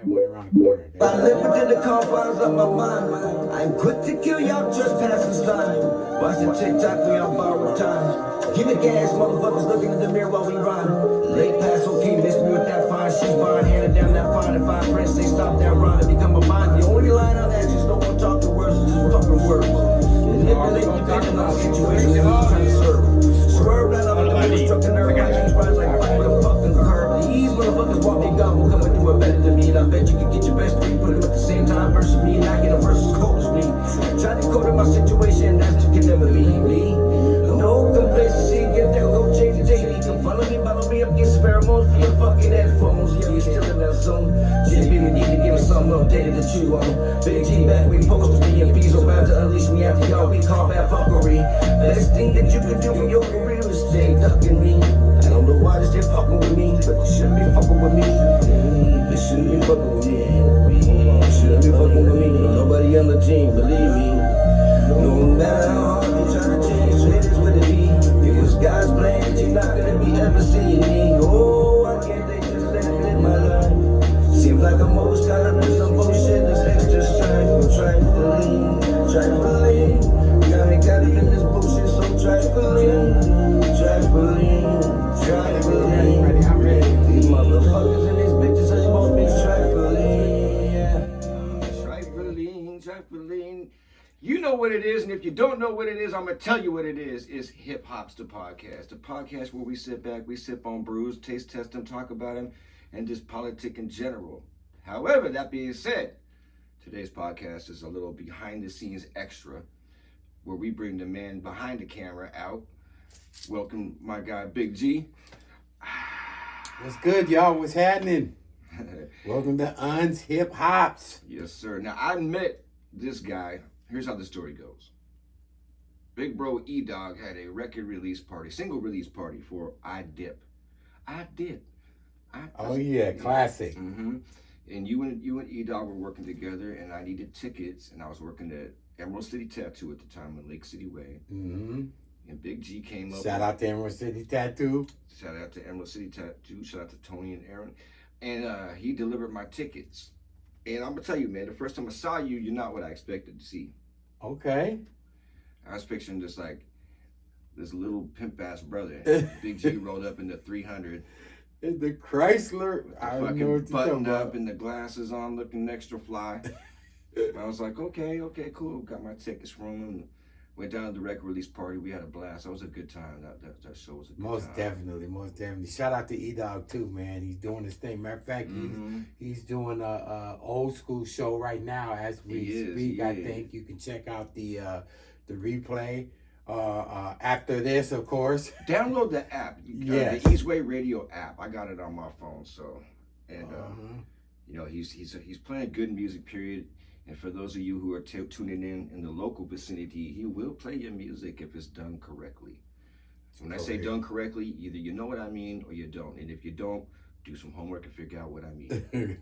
And went around the corner. I live within the confines of my mind. I'm quick to kill y'all trespassing style. Watch the TikTok, we on borrowed time. Give it gas, motherfuckers looking in the mirror while we rhyme. Late pass, okay, miss me with that fine. She's fine, handed down that fine. If I press, they stop that rhyme and become a mind. The only line on that is don't want to talk the words, just fucking words. Manipulate, depending on the situation that I'm trying to serve. Swerve right off the middle, struck the nerve, like these rise like fuck with a fucking curve. These motherfuckers want me gone, will come and do it better than me. And I bet you can get your best three, put them at the same time versus me. And I get a versus cold as me. Try to code in my situation, that's to get them to be me. No complacency, get that go change the daily. Come follow me up, get pheromones for your fucking headphones. Yeah, you're still in that zone. GDP, we need to give us something updated to chew on. Big G back, we supposed to be in peace. So about to unleash me after y'all, we call that fuckery. Best thing that you can do for your career is stay ducking me. I don't know why they fucking with me, but you shouldn't be fucking with me. They shouldn't be fucking with me. You shouldn't be fucking with me. Nobody on the team, believe me. No matter how hard you try to change, it is what it be. It was God's plan that you're not gonna be ever seeing me. Oh, I can't they just let it in my life. Seems like I'm most caught up in some bullshit that's extra trifling. Got me caught up in this bullshit so trifling. I'm ready. These motherfuckers and these bitches are supposed to be Trifling. You know what it is, and if you don't know what it is, I'm gonna tell you what it is. It's Hip Hop's the podcast where we sit back, we sip on brews, taste test them, talk about them, and just politic in general. However, that being said, today's podcast is a little behind the scenes extra, where we bring the man behind the camera out. Welcome my guy Big G. What's good, y'all? What's happening? Welcome to Uns Hip Hops. Yes, sir. Now, I met this guy. Here's how the story goes. Big bro E-Dog had a record release party, single release party for I Dip. Oh, yeah, classic. Mm-hmm. And you and E-Dog were working together, and I needed tickets, and I was working at Emerald City Tattoo at the time on Lake City Way. Mm-hmm. And Big G came up. Shout out to Emerald City Tattoo. Shout out to Emerald City Tattoo. Shout out to Tony and Aaron. And he delivered my tickets. And I'm going to tell you, man, the first time I saw you, you're not what I expected to see. Okay. I was picturing just like this little pimp-ass brother. Big G rolled up in the 300. In the Chrysler. With the I don't know fucking what you're button talking up about. and the glasses on looking extra fly. I was like, okay, cool. Got my tickets from him. Went down to the record release party. We had a blast. That was a good time. That show was a good time. Most definitely. Shout out to E-Dog too, man. He's doing his thing. Matter of fact, he's doing a old school show right now as we speak. I think you can check out the replay after this, of course. Download the app. Yes. The SWAYRADIO app. I got it on my phone. So, and you know, he's playing good music. Period. And for those of you who are tuning in the local vicinity, he will play your music if it's done correctly. So when I say done correctly, either you know what I mean or you don't. And if you don't, do some homework and figure out what I mean.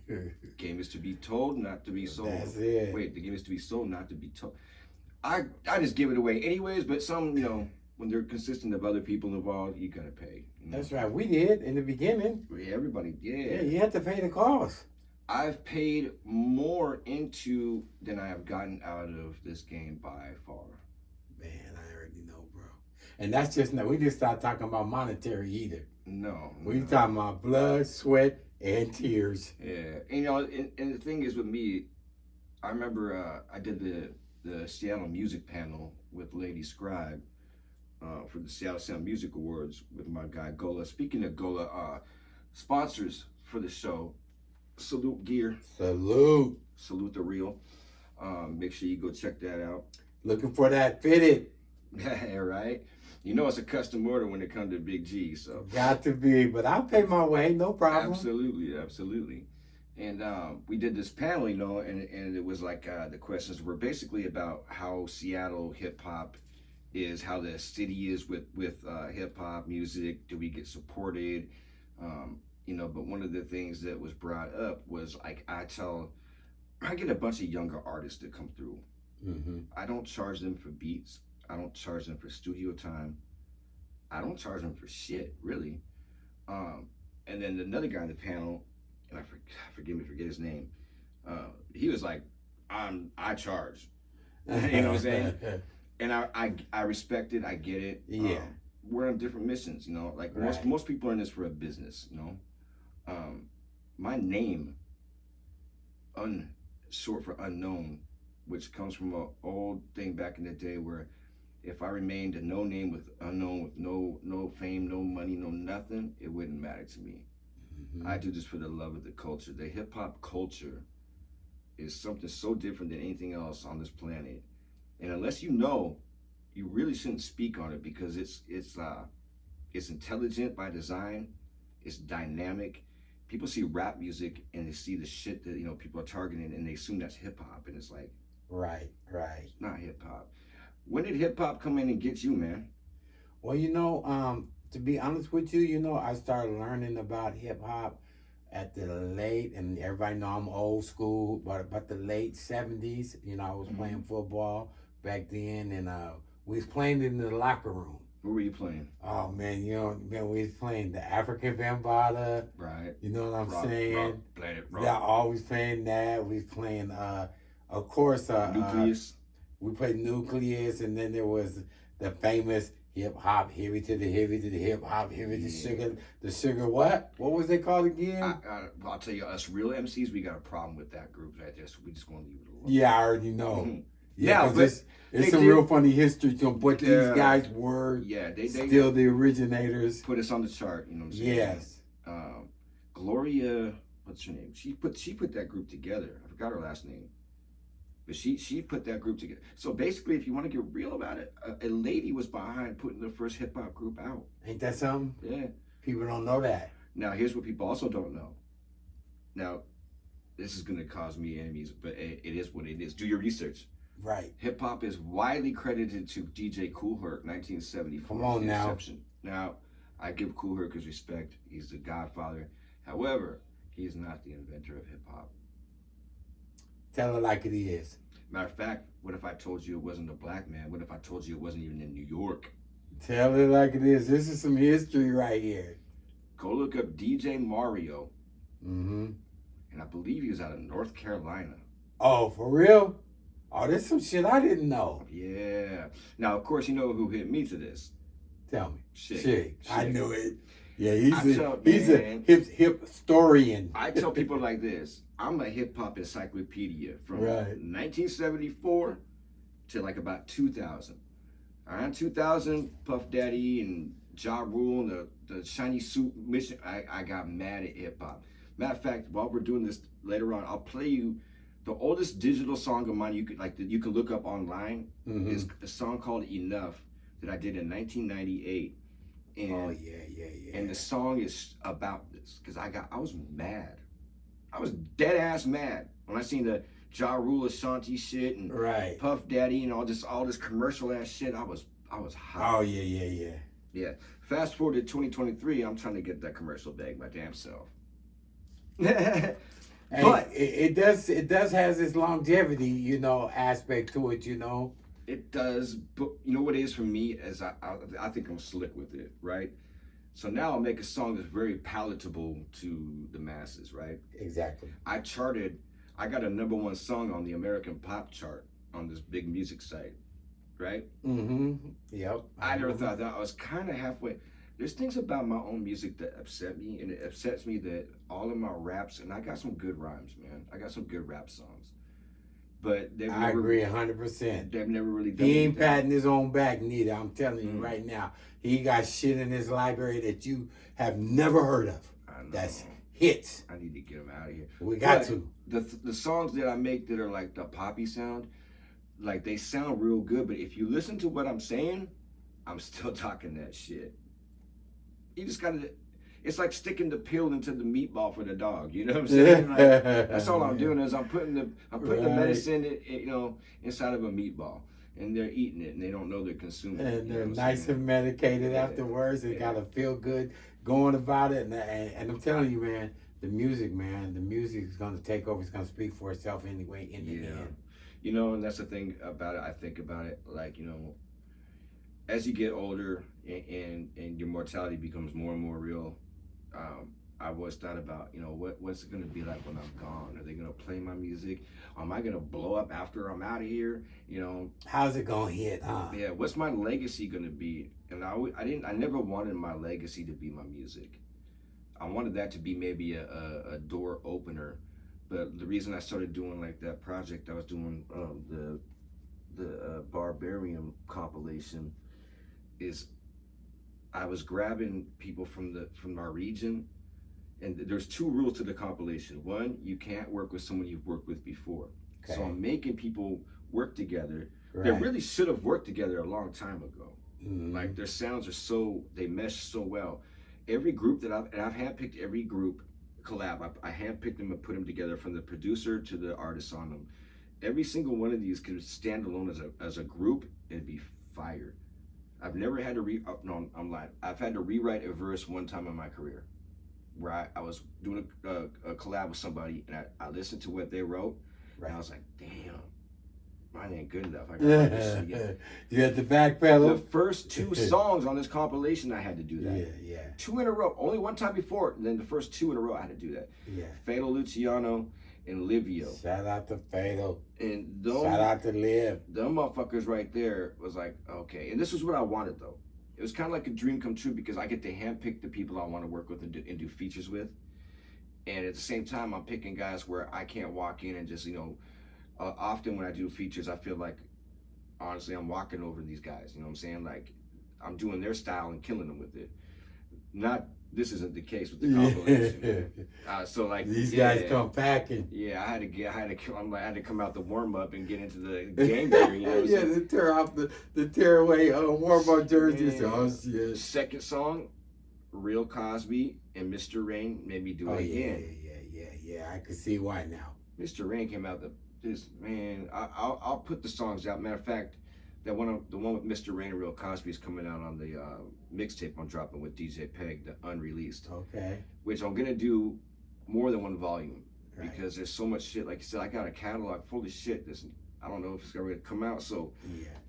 Game is to be told, not to be sold. That's it. Wait, the game is to be sold, not to be told. I just give it away anyways, but some, you know, when they're consistent of other people involved, you gotta pay. You know? That's right. We did in the beginning. Yeah, everybody, Yeah, you had to pay the cost. I've paid more into than I have gotten out of this game by far. Man, I already know, bro. And that's just we just not talking about monetary either. No. We talking about blood, sweat, and tears. Yeah, and, you know, and the thing is with me, I remember I did the Seattle Music Panel with Lady Scribe for the Seattle Sound Music Awards with my guy Gola. Speaking of Gola, sponsors for the show. Salute Gear. Salute the Real. Make sure you go check that out. Looking for that fitted. Right? You know it's a custom order when it comes to Big G, so. Got to be, but I'll pay my way, no problem. Absolutely. And we did this panel, you know, and it was like the questions were basically about how Seattle hip hop is, how the city is with hip hop music. Do we get supported? You know, but one of the things that was brought up was like I get a bunch of younger artists that come through. Mm-hmm. I don't charge them for beats. I don't charge them for studio time. I don't charge them for shit, really. And then another guy in the panel, and forgive me, forget his name. He was like, I charge. You know what I'm saying? And I respect it. I get it. Yeah. We're on different missions, you know. Like Right. most people are in this for a business, you know. My name, short for unknown, which comes from an old thing back in the day where if I remained a no name with unknown, with no fame, no money, no nothing, it wouldn't matter to me. Mm-hmm. I do this for the love of the culture. The hip hop culture is something so different than anything else on this planet. And unless you know, you really shouldn't speak on it because it's intelligent by design. It's dynamic. People see rap music and they see the shit that, you know, people are targeting and they assume that's hip hop, and it's like, right. It's not hip hop. When did hip hop come in and get you, man? Well, you know, to be honest with you, you know, I started learning about hip hop at the late, and everybody know I'm old school, but about the late 70s. You know, I was playing football back then, and we was playing in the locker room. Where were you playing? Oh man, you know, man, we was playing the African Bambaataa. Right. You know what I'm saying? Rock. Yeah, always playing that. We was playing, of course, Nucleus. We played Nucleus, and then there was the famous hip hop, heavy to the hip hop, heavy to the sugar. What was they called again? I'll tell you, us real MCs, we got a problem with that group right there, so we just gonna leave it alone. Yeah, I already know. Mm-hmm. Yeah, but it's some real funny history to them, but these guys were they still the originators. Put us on the chart, you know what I'm saying? Yes. Gloria, what's her name? She put that group together. I forgot her last name. But she put that group together. So basically, if you want to get real about it, a lady was behind putting the first hip hop group out. Ain't that something? Yeah. People don't know that. Now, here's what people also don't know. Now, this is going to cause me enemies, but it is what it is. Do your research. Right. Hip hop is widely credited to DJ Kool Herc, 1974. Come on now. Inception. Now, I give Kool Herc his respect. He's the godfather. However, he is not the inventor of hip hop. Tell it like it is. Matter of fact, what if I told you it wasn't a black man? What if I told you it wasn't even in New York? Tell it like it is. This is some history right here. Go look up DJ Mario. Mm-hmm. And I believe he was out of North Carolina. Oh, for real? Oh, there's some shit I didn't know. Yeah. Now, of course, you know who hit me to this. Tell me. Shake. I knew it. Yeah, he's a hip historian. I tell people like this. I'm a hip hop encyclopedia from 1974 to like about 2000. Around 2000, Puff Daddy and Ja Rule and the shiny suit mission, I got mad at hip hop. Matter of fact, while we're doing this later on, I'll play you the oldest digital song of mine you can look up online. Is a song called Enough that I did in 1998. And, And the song is about this because I was mad. I was dead ass mad when I seen the Ja Rule Ashanti shit and Puff Daddy and all this commercial ass shit. I was hot. Oh yeah. Fast forward to 2023, I'm trying to get that commercial bag my damn self. But it does has this longevity, you know, aspect to it, you know. It does, but you know what it is for me is I think I'm slick with it, right? So now I'll make a song that's very palatable to the masses, right? Exactly. I got a #1 song on the American pop chart on this big music site, right? Mm-hmm. Yep. I never thought that. I was kind of halfway. There's things about my own music that upset me, and it upsets me that all of my raps, and I got some good rhymes, man. I got some good rap songs. But I agree 100%. They've never really done He ain't patting his own back neither. I'm telling you right now. He got shit in his library that you have never heard of. I know. That's hits. I need to get him out of here. We got to. The songs that I make that are like the poppy sound, like they sound real good, but if you listen to what I'm saying, I'm still talking that shit. You just gotta, it's like sticking the pill into the meatball for the dog. You know what I'm saying? Like, that's all I'm doing is I'm putting the medicine, you know, inside of a meatball, and they're eating it, and they don't know they're consuming it. And they're nice and medicated afterwards. They gotta feel good going about it, and I'm telling you, man, the music is gonna take over. It's gonna speak for itself anyway. In the end, you know, and that's the thing about it. I think about it like, you know, as you get older and your mortality becomes more and more real, I always thought about, you know, what's it gonna be like when I'm gone? Are they gonna play my music? Am I gonna blow up after I'm out of here? You know, how's it gonna hit? Yeah, what's my legacy gonna be? And I never wanted my legacy to be my music. I wanted that to be maybe a door opener. But the reason I started doing like that project, I was doing the Barbarian compilation, is I was grabbing people from our region. And there's 2 rules to the compilation. 1, you can't work with someone you've worked with before. Okay. So I'm making people work together. Right. They really should have worked together a long time ago. Mm-hmm. Like their sounds are they mesh so well. Every group that I've handpicked every group collab. I handpicked them and put them together from the producer to the artist on them. Every single one of these could stand alone as a group and be fire. I've never had to no, I'm lying. I've had to rewrite a verse one time in my career, where I was doing a collab with somebody, and I listened to what they wrote, and I was like, damn, mine ain't good enough. I gotta write this shit again. You had to backpedal? The first 2 songs on this compilation, I had to do that. Yeah. 2 in a row. Only one time before, and then the first 2 in a row, I had to do that. Yeah. Fatal Luciano and Livio. Shout out to Fatal. And shout out to Liv. Them motherfuckers right there was like, okay. And this is what I wanted, though. It was kind of like a dream come true, because I get to handpick the people I want to work with and do features with. And at the same time, I'm picking guys where I can't walk in and just, you know, often when I do features, I feel like, honestly, I'm walking over these guys. You know what I'm saying? Like, I'm doing their style and killing them with it. This isn't the case with the compilation. So like these guys come packing. Yeah, I had to come out the warm up and get into the game gear. You know, yeah, the tear away warm up jerseys. Oh shit. Second song, Real Cosby and Mr. Rain made me do it again. Yeah. I can see why now. Mr. Rain came out I'll put the songs out. Matter of fact, the one with Mr. Rain and Real Cosby is coming out on the mixtape I'm dropping with DJ Peg, the unreleased. Okay. Which I'm gonna do more than one volume, right, because there's so much shit. Like you said, I got a catalog full of shit. I don't know if it's gonna come out. So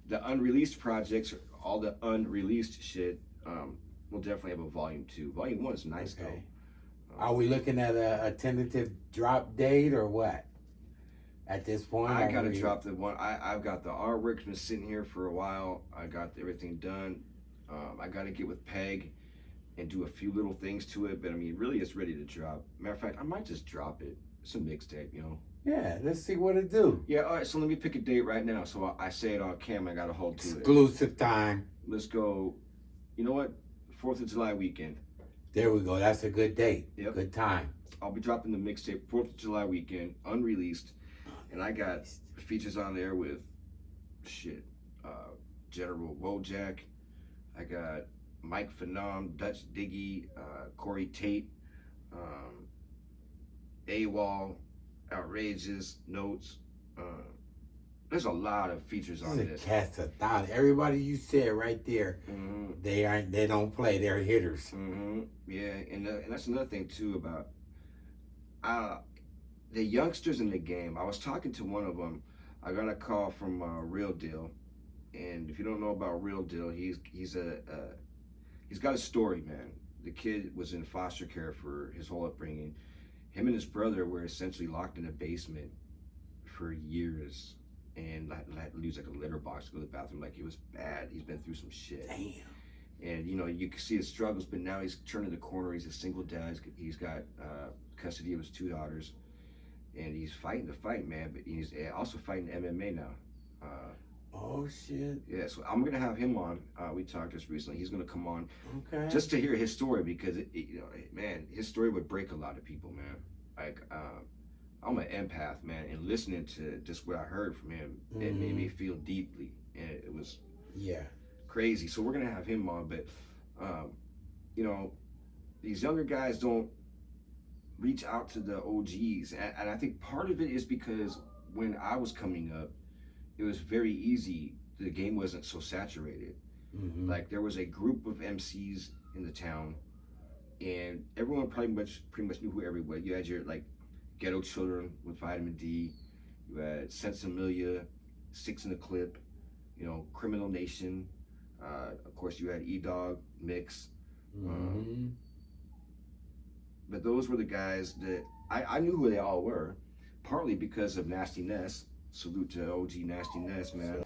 the unreleased projects, all the unreleased shit, we'll definitely have a volume 2. Volume 1 is nice though. Are we looking at a tentative drop date or what? At this point, I gotta drop the one. I've got the artwork's been sitting here for a while. I got everything done. I gotta get with Peg and do a few little things to it, but I mean, really, it's ready to drop. Matter of fact, I might just drop it. It's a mixtape, you know. Yeah, let's see what it do. Yeah, all right. So let me pick a date right now. So I say it on camera. I gotta hold to it. Exclusive time. Let's go. You know what? 4th of July weekend. There we go. That's a good date. Yep. Good time. I'll be dropping the mixtape 4th of July weekend, unreleased. And I got features on there with General Wojak. I got Mike Phenom, Dutch Diggy, Corey Tate, AWOL, Outrageous, Notes. There's a lot of features on this. Cast a thousand. Everybody you said right there, they don't play. They're hitters. Yeah, and that's another thing too about the youngsters in the game. I was talking to one of them. I got a call from Real Deal, and if you don't know about Real Deal, he's got a story, man. The kid was in foster care for his whole upbringing. Him and his brother were essentially locked in a basement for years, and had to use like a litter box to go to the bathroom. Like, it was bad. He's been through some shit. Damn. And you know, you can see his struggles, but now he's turning the corner. He's a single dad. He's got custody of his 2 daughters. And he's fighting the fight, man. But he's also fighting MMA now. Oh shit! Yeah, so I'm gonna have him on. We talked just recently. He's gonna come on, just to hear his story, because you know, man, his story would break a lot of people, man. Like, I'm an empath, man, and listening to just what I heard from him, it made me feel deeply, and it was crazy. So we're gonna have him on, but you know, these younger guys don't reach out to the OGs, and I think part of it is because when I was coming up, it was very easy. The game wasn't so saturated. Like, there was a group of MCs in the town, and everyone pretty much knew who everybody. You had your like Ghetto Children with Vitamin D. You had Sensimilia, Six in the Clip. You know, Criminal Nation. Of course, you had E-Dog, Mix. but those were the guys that I knew who they all were, partly because of Nasty Ness. Salute to OG Nasty Ness, man.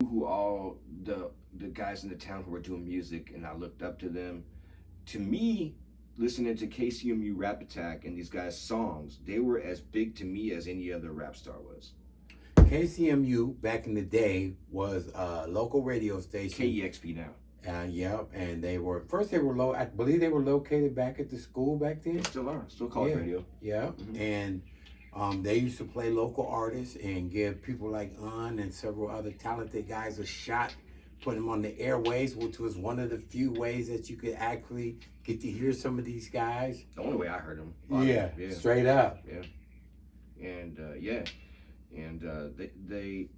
Who all the guys in the town who were doing music, and I looked up to them. To me, listening to KCMU Rap Attack and these guys' songs, they were as big to me as any other rap star was. KCMU back in the day was a local radio station. KEXP now. Yep, and they were I believe they were located back at the school back then. They still are, still college radio. Yeah, and they used to play local artists and give people like and several other talented guys a shot, put them on the airways, which was one of the few ways that you could actually get to hear some of these guys. The only way I heard them. Yeah, straight up. Yeah, and they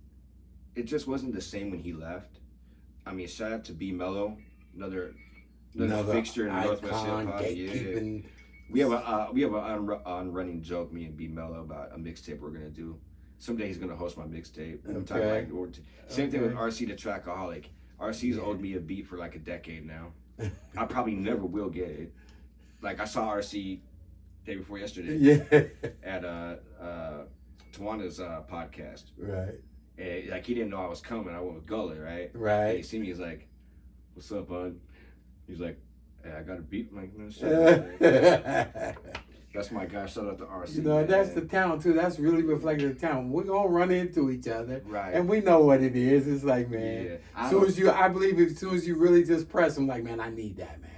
it just wasn't the same when he left. I mean, shout out to B Mello, another fixture in the Northwest Hip Hop. Yeah. We have a running joke, me and B Mello, about a mixtape we're gonna do. Someday he's gonna host my mixtape. Same thing with RC the Trackaholic. RC's owed me a beat for like a decade now. I probably never will get it. Like I saw RC day before yesterday at Tawana's podcast. Right. And like he didn't know I was coming. I went with Gullet, right? Right. And he see me, he's like, "What's up, bud?" He's like, "Hey, I got a beat." I'm like, "No shit." That's my guy. Shout out to RC. You know, that's the town too. That's really reflecting the town. We're gonna run into each other, right? And we know what it is. It's like, man, as soon as you really just press him, like, man, I need that, man.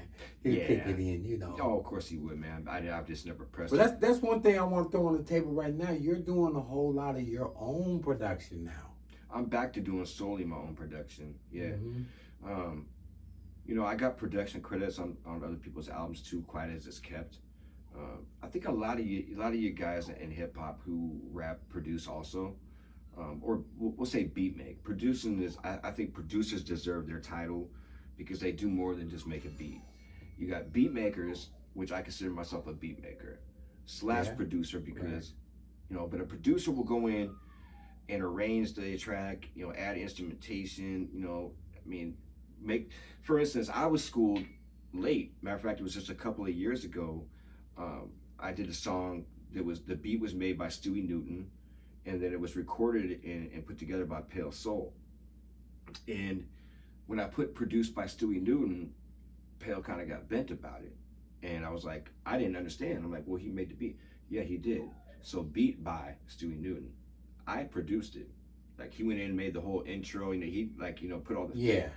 He'll kick it in, you know. Oh, of course he would, man. I've just never pressed. But that's one thing I want to throw on the table right now. You're doing a whole lot of your own production now. I'm back to doing solely my own production. Yeah. You know, I got production credits on other people's albums too, Quiet as It's Kept. I think a lot of you guys in hip hop who rap produce also, or we'll say beat make. Producing is, I think producers deserve their title because they do more than just make a beat. You got beat makers, which I consider myself a beat maker / producer because, you know, but a producer will go in and arrange the track, you know, add instrumentation, you know, I mean, for instance, I was schooled late. Matter of fact, it was just a couple of years ago. I did a song the beat was made by Stewie Newton, and then it was recorded and put together by Pale Soul. And when I put produced by Stewie Newton, Pale kind of got bent about it. And I was like, I didn't understand. I'm like, well, he made the beat. Yeah, he did. So beat by Stewie Newton. I produced it. Like he went in and made the whole intro, you know, he like, you know, put all the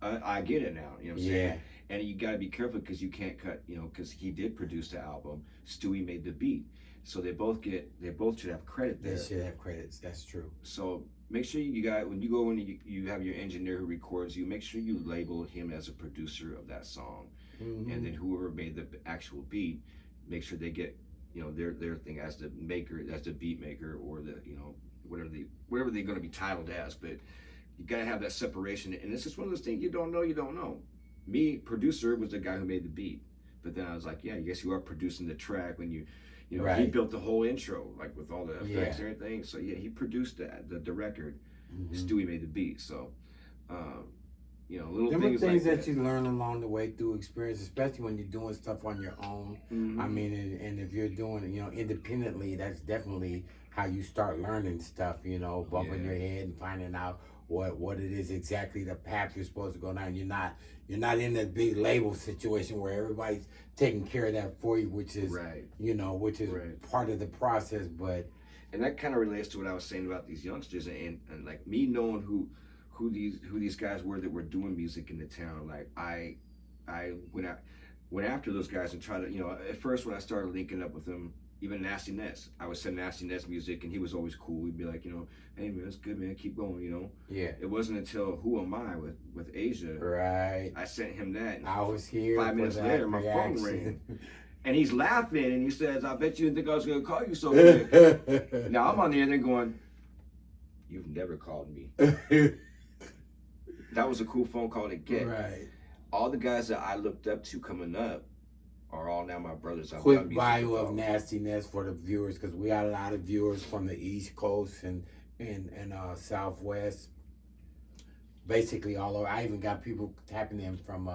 I get it now, you know what I'm saying? And you got to be careful because you can't cut, you know, because he did produce the album. Stewie made the beat. So they both should have credit there. They should have credits, that's true. So make sure when you go in, you have your engineer who records you, make sure you label him as a producer of that song. And then whoever made the actual beat, make sure they get, you know, their thing as the maker, as the beat maker, or the, you know, whatever they're going to be titled as. But you got to have that separation. And this is one of those things you don't know. Me, producer, was the guy who made the beat. But then I was like, yeah, I guess you are producing the track when you know, he built the whole intro, like with all the effects and everything. So yeah, he produced the record. Stewie made the beat. So, you know, little things that you learn along the way through experience, especially when you're doing stuff on your own. I mean, and if you're doing it, you know, independently, that's definitely how you start learning stuff, you know, bumping your head and finding out what it is exactly the path you're supposed to go down. You're not in that big label situation where everybody's taking care of that for you, which is you know, which is part of the process. And that kind of relates to what I was saying about these youngsters and like me knowing who these guys were that were doing music in the town. Like I went after those guys and tried to, you know, at first when I started linking up with them, even Nasty Ness, I would send Nasty Ness music and he was always cool. We'd be like, you know, hey man, that's good, man, keep going, you know. Yeah. It wasn't until Who Am I with Asia. Right. I sent him that. And I was here. 5 minutes later, my phone rang. And he's laughing and he says, I bet you didn't think I was gonna call you so quick. Now I'm on the other end going, you've never called me. That was a cool phone call to get. Right. All the guys that I looked up to coming up are all now my brothers. Quick bio of Nasty Ness for the viewers, because we got a lot of viewers from the East Coast and Southwest. Basically all over. I even got people tapping in from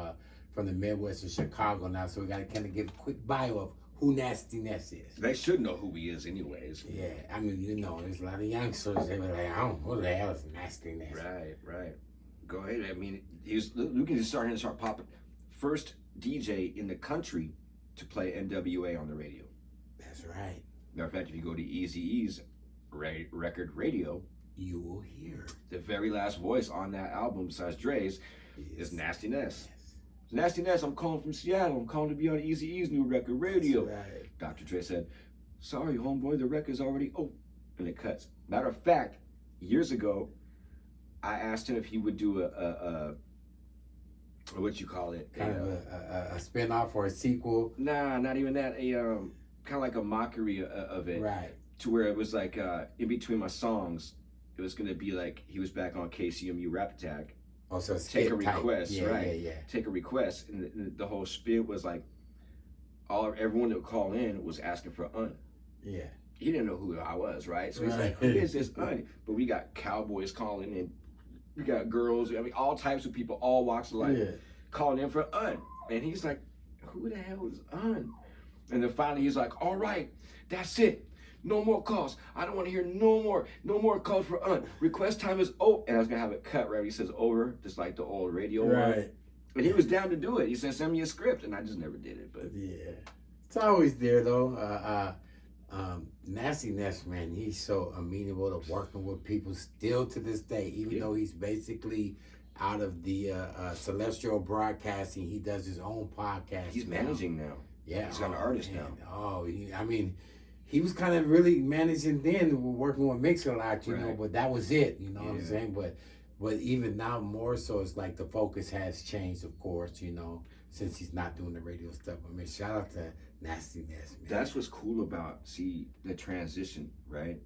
from the Midwest of Chicago now, so we got to kind of give a quick bio of who Nasty Ness is. They should know who he is anyways. Yeah, I mean, you know, there's a lot of youngsters, they were like, I don't know, who the hell is Nasty Ness? Right. Go ahead. I mean, we can just start popping. First DJ in the country to play NWA on the radio. That's right. Matter of fact, if you go to Eazy-E's record radio, you will hear the very last voice on that album, besides Dre's, is Nasty Ness. Nasty Ness, I'm calling from Seattle. I'm calling to be on Eazy-E's new record radio. Right. Dr. Dre said, sorry, homeboy, the record's already and it cuts. Matter of fact, years ago, I asked him if he would do a what you call it? Kind of a spin-off or a sequel. Nah, not even that. Kind of like a mockery of it. Right. To where it was like in between my songs, it was gonna be like he was back on KCMU Rap Attack. Oh, so take a request, yeah, right? Yeah. Take a request, and the whole spiel was like, everyone that would call in was asking for Yeah. He didn't know who I was, right? So he's like, who is this But we got cowboys calling in, we got girls, I mean, all types of people, all walks of life, calling in for and he's like, who the hell is And then finally he's like, all right, that's it. No more calls. I don't want to hear no more calls for Request time is over. And I was going to have it cut, right? He says over, just like the old radio one. And he was down to do it. He said, send me a script. And I just never did it. But yeah. It's always there, though. Nasty Ness, man, he's so amenable to working with people still to this day. Even though he's basically out of the Celestial Broadcasting, he does his own podcast. He's managing now. Yeah. He's got an artist now. Oh, he was kind of really managing then, working with Mix-a-Lot, you know, but that was it, you know what I'm saying? But even now more so, it's like the focus has changed, of course, you know, since he's not doing the radio stuff. I mean, shout out to Nasty Ness, man. That's what's cool about, the transition, right?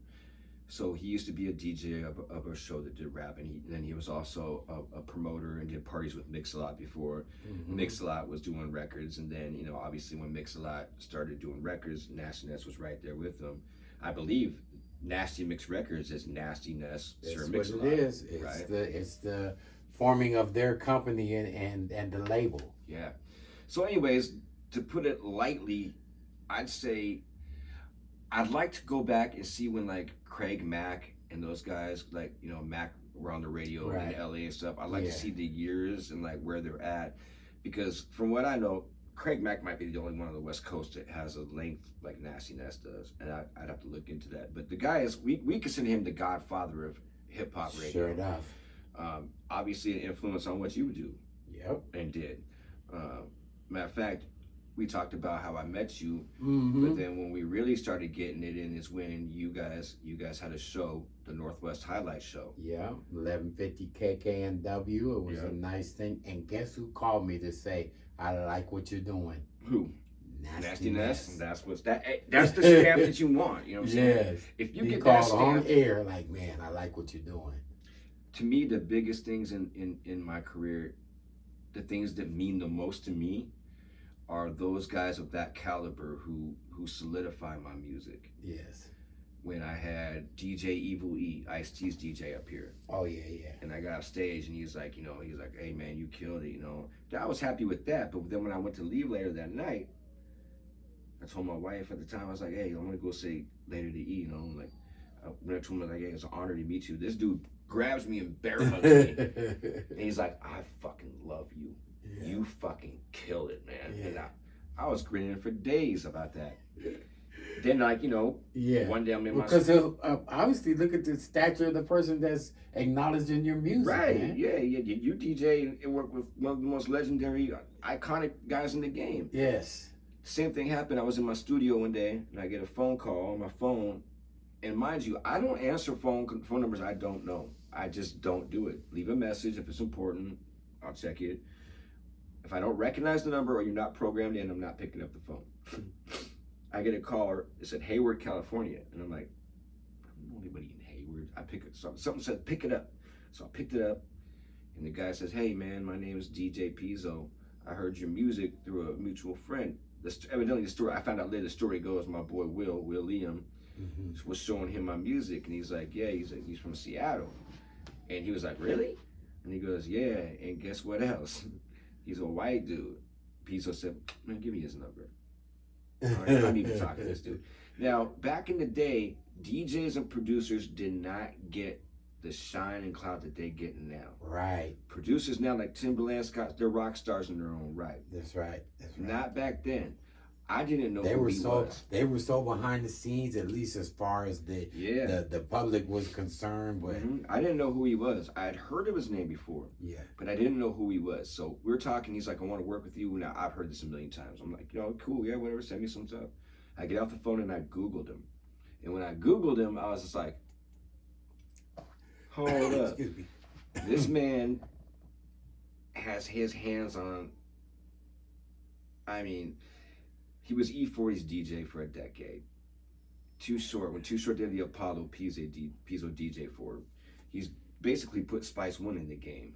So he used to be a DJ of a show that did rap, and then he was also a promoter and did parties with Mix-a-Lot before. Mix-a-Lot was doing records, and then, you know, obviously when Mix-a-Lot started doing records, Nasty Ness was right there with them. I believe Nasty Mix Records is Nasty Ness, Sir Mix-a-Lot. It is. It's the forming of their company and the label. Yeah. So anyways, to put it lightly, I'd say I'd like to go back and see when like Craig Mack and those guys, like, you know, Mac were on the radio in LA and stuff. I'd like to see the years and like where they're at, because from what I know, Craig Mack might be the only one on the West Coast that has a length like Nasty Ness does, and I'd have to look into that. But the guy is, we consider him the godfather of hip hop radio. Sure enough. Obviously an influence on what you would do. Yep. And did. Matter of fact, we talked about how I met you, but then when we really started getting it in is when you guys had a show, the Northwest Highlight Show. Yeah, 1150 KKNW. It was a nice thing. And guess who called me to say, I like what you're doing? Who? Nasty Ness. That's that's the stamp that you want. You know what I'm saying? Yes. If you he get called that stamp on air, like, man, I like what you're doing. To me, the biggest things in my career, the things that mean the most to me, are those guys of that caliber who solidify my music. Yes. When I had DJ Evil E, Ice-T's DJ up here. Oh yeah. And I got off stage and he's like, hey man, you killed it, you know. I was happy with that, but then when I went to leave later that night, I told my wife at the time, I was like, hey, I'm gonna go say later to E, you know, like, when I told him, like, hey, it's an honor to meet you. This dude grabs me and bear hugs me. And he's like, I fucking love you. Yeah. You fucking killed it, man. Yeah. And I was grinning for days about that. Then, like, you know, one day I'm in because obviously look at the stature of the person that's acknowledging your music. Right, man. Yeah. You DJ and work with one of the most legendary, iconic guys in the game. Yes. Same thing happened. I was in my studio one day and I get a phone call on my phone. And mind you, I don't answer phone numbers I don't know. I just don't do it. Leave a message if it's important. I'll check it. If I don't recognize the number or you're not programmed in, I'm not picking up the phone. I get a call, it said Hayward, California. And I'm like, I don't know anybody in Hayward. I pick it, something said, pick it up. So I picked it up and the guy says, hey man, my name is DJ Pizzo. I heard your music through a mutual friend. Evidently the story, I found out later, the story goes, my boy Will Liam was showing him my music. And he's like, yeah, he's from Seattle. And he was like, really? And he goes, yeah, and guess what else? He's a white dude. Pizzo said, man, give me his number. I need to talk to this dude. Now, back in the day, DJs and producers did not get the shine and clout that they get now. Right. Producers now, like Timberland, Scott, they're rock stars in their own right. That's right. That's right. Not back then. I didn't know who he was. They were so behind the scenes, at least as far as the public was concerned. But I didn't know who he was. I had heard of his name before. Yeah. But I didn't know who he was. So we're talking. He's like, I want to work with you. Now I've heard this a million times. I'm like, cool, yeah, whatever. Send me some stuff. I get off the phone and I Googled him. And when I Googled him, I was just like, hold up. Excuse me. This man has his hands on. I mean, he was E40's DJ for a decade. Too Short, when Too Short did the Apollo, Pizzo DJ for him. He's basically put Spice One in the game.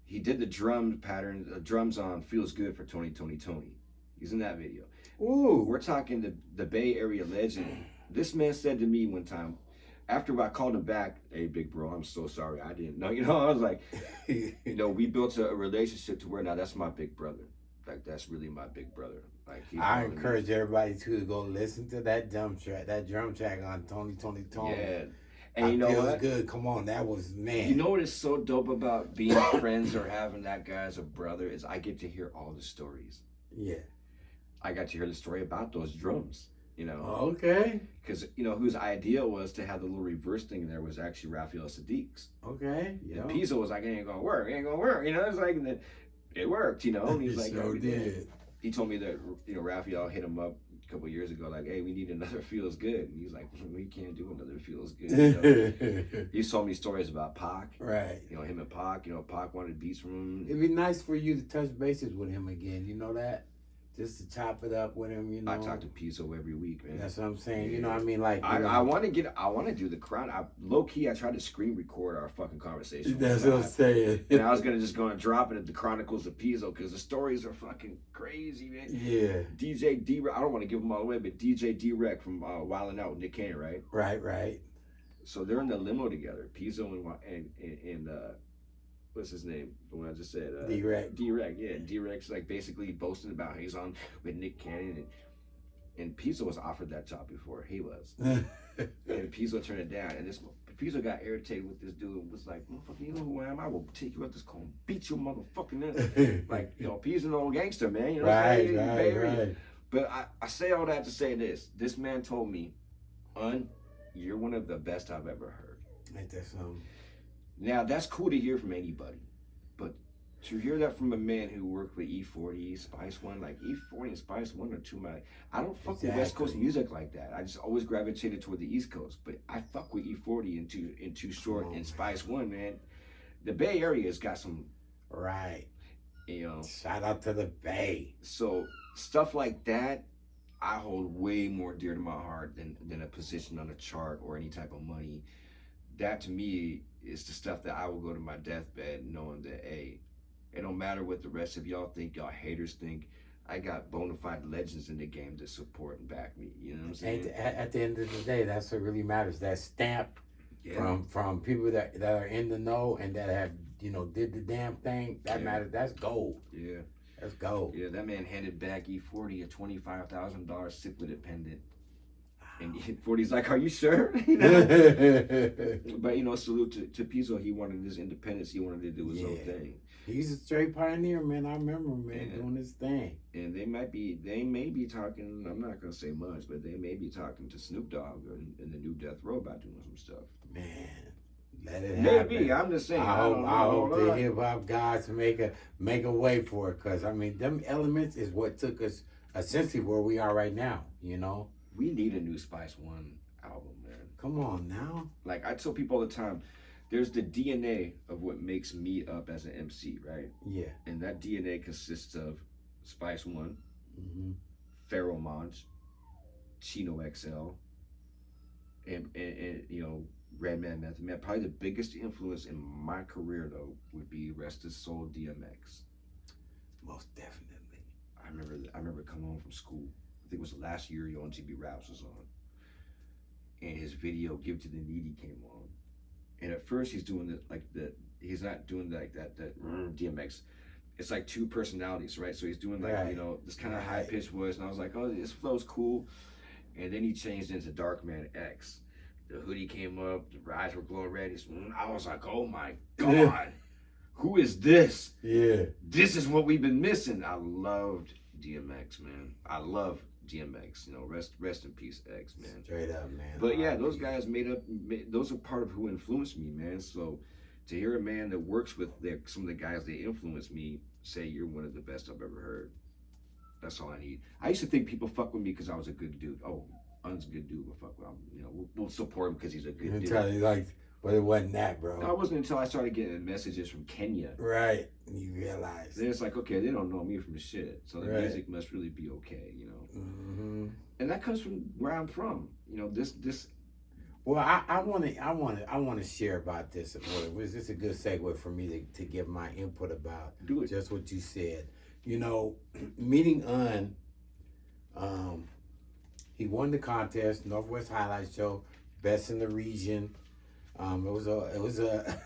He did the drum pattern, drums on Feels Good for Tony. He's in that video. Ooh. We're talking the Bay Area legend. This man said to me one time, after I called him back, hey, big bro, I'm so sorry. I didn't know. I was like, we built a relationship to where now that's my big brother. Like, that's really my big brother. Like, I encourage everybody to go listen to that drum track on Tony. Yeah. And you know what? Good. Come on, that was, man. You know what is so dope about being friends or having that guy as a brother is I get to hear all the stories. Yeah. I got to hear the story about those drums, Okay. Because, whose idea was to have the little reverse thing in there was actually Raphael Sadiq's. Okay. And Pizzo was like, it ain't gonna work. It's like, and then it worked, and he's like, sure did. He told me that, Raphael hit him up a couple of years ago, like, hey, we need another Feels Good. And he's like, we can't do another Feels Good. He told me stories about Pac. Right. Him and Pac, Pac wanted beats from him. It'd be nice for you to touch bases with him again, you know that? Just to chop it up with him, I talk to Pizzo every week, man. That's what I'm saying. I mean, like, I want to do the crown. Low key, I tried to screen record our fucking conversation. That's what I'm saying. And I was gonna drop it at the Chronicles of Pizzo because the stories are fucking crazy, man. Yeah. DJ D-Rec, I don't want to give them all away, but DJ D-Rec from Wildin' Out with Nick Cannon, right? Right. So they're in the limo together, Pizzo and what's his name? The one I just said. D-Rec. D-Rec, yeah. D-Rec's like basically boasting about how he's on with Nick Cannon. And Pizzo was offered that job before. He was. And Pizzo turned it down. And Pizzo got irritated with this dude and was like, motherfucker, you know who I am? I will take you out this car and beat your motherfucking ass. Like, Pizzo's an old gangster, man. You know what I'm saying? Right. But I say all that to say this. This man told me, you're one of the best I've ever heard. Ain't that something? Now, that's cool to hear from anybody, but to hear that from a man who worked with E40, Spice One, like E40 and Spice One are two of my, I don't fuck with West Coast music like that. I just always gravitated toward the East Coast, but I fuck with E40 and Too Short and Spice One, man. The Bay Area's got some... Right. Shout out to the Bay. So, stuff like that, I hold way more dear to my heart than a position on a chart or any type of money. That, to me, is the stuff that I will go to my deathbed knowing that, hey, it don't matter what the rest of y'all think, y'all haters think. I got bona fide legends in the game that support and back me. You know what I'm saying? At the end of the day, that's what really matters. That stamp from people that are in the know and that have, did the damn thing. That matters. That's gold. Yeah. That's gold. Yeah, that man handed back E40 a $25,000 Ciclid pendant. And E40's like, are you sure? But, salute to Pizzo. He wanted his independence. He wanted to do his own thing. He's a straight pioneer, man. I remember him, man, doing his thing. And they may be talking, I'm not going to say much, but they may be talking to Snoop Dogg in the new Death Row about doing some stuff. Man, let it happen. Maybe, I'm just saying. I hope the hip-hop guys make a way for it, because, them elements is what took us essentially where we are right now, We need a new Spice One album, man. Come on now. Like, I tell people all the time, there's the DNA of what makes me up as an MC, right? Yeah. And that DNA consists of Spice One, Pharoah Monch, Chino XL, and Redman Method Man. Probably the biggest influence in my career, though, would be Rest His Soul DMX. Most definitely. I remember coming home from school. I think it was the last year Yo and GB Raps was on. And his video, Give to the Needy, came on. And at first he's doing he's not doing that DMX. it's like two personalities, right? So he's doing like, you know, this kind of high pitched voice, and I was like, oh, this flow's cool. And then he changed into Darkman X. The hoodie came up, the eyes were glowing red. I was like, oh my God, who is this? Yeah. This is what we've been missing. I loved DMX, man. I love DMX. You know, rest in peace, X, man. Straight up, man. But yeah, those guys those are part of who influenced me, man. So to hear a man that works with some of the guys that influenced me say you're one of the best I've ever heard. That's all I need. I used to think people fuck with me because I was a good dude. Oh, Un's a good dude. We'll fuck with him. You know, we'll support him because he's a good dude. But it wasn't that, bro. No, it wasn't until I started getting messages from Kenya. Right. You realize. Then it's like, okay, they don't know me from shit. So the music must really be okay, you know. Mm-hmm. And that comes from where I'm from. You know, this. Well, I want to share about this. Was this a good segue for me to give my input about just what you said? You know, meeting he won the contest, Northwest Highlight Show, best in the region. It was a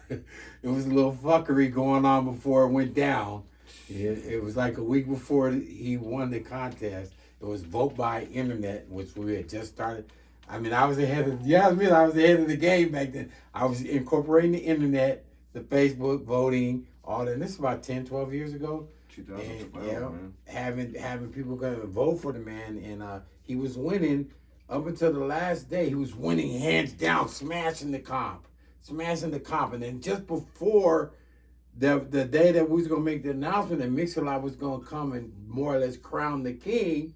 little fuckery going on before it went down. It was like a week before he won the contest. It was vote by internet, which we had just started. I mean, I was ahead of the game back then. I was incorporating the internet, the Facebook voting, all that. And this is about 10, 12 years ago. 2012, man. Having people go to vote for the man, and he was winning up until the last day. He was winning hands down, smashing the comp, and then just before the day that we was gonna make the announcement that Mix-a-Lot was gonna come and more or less crown the king,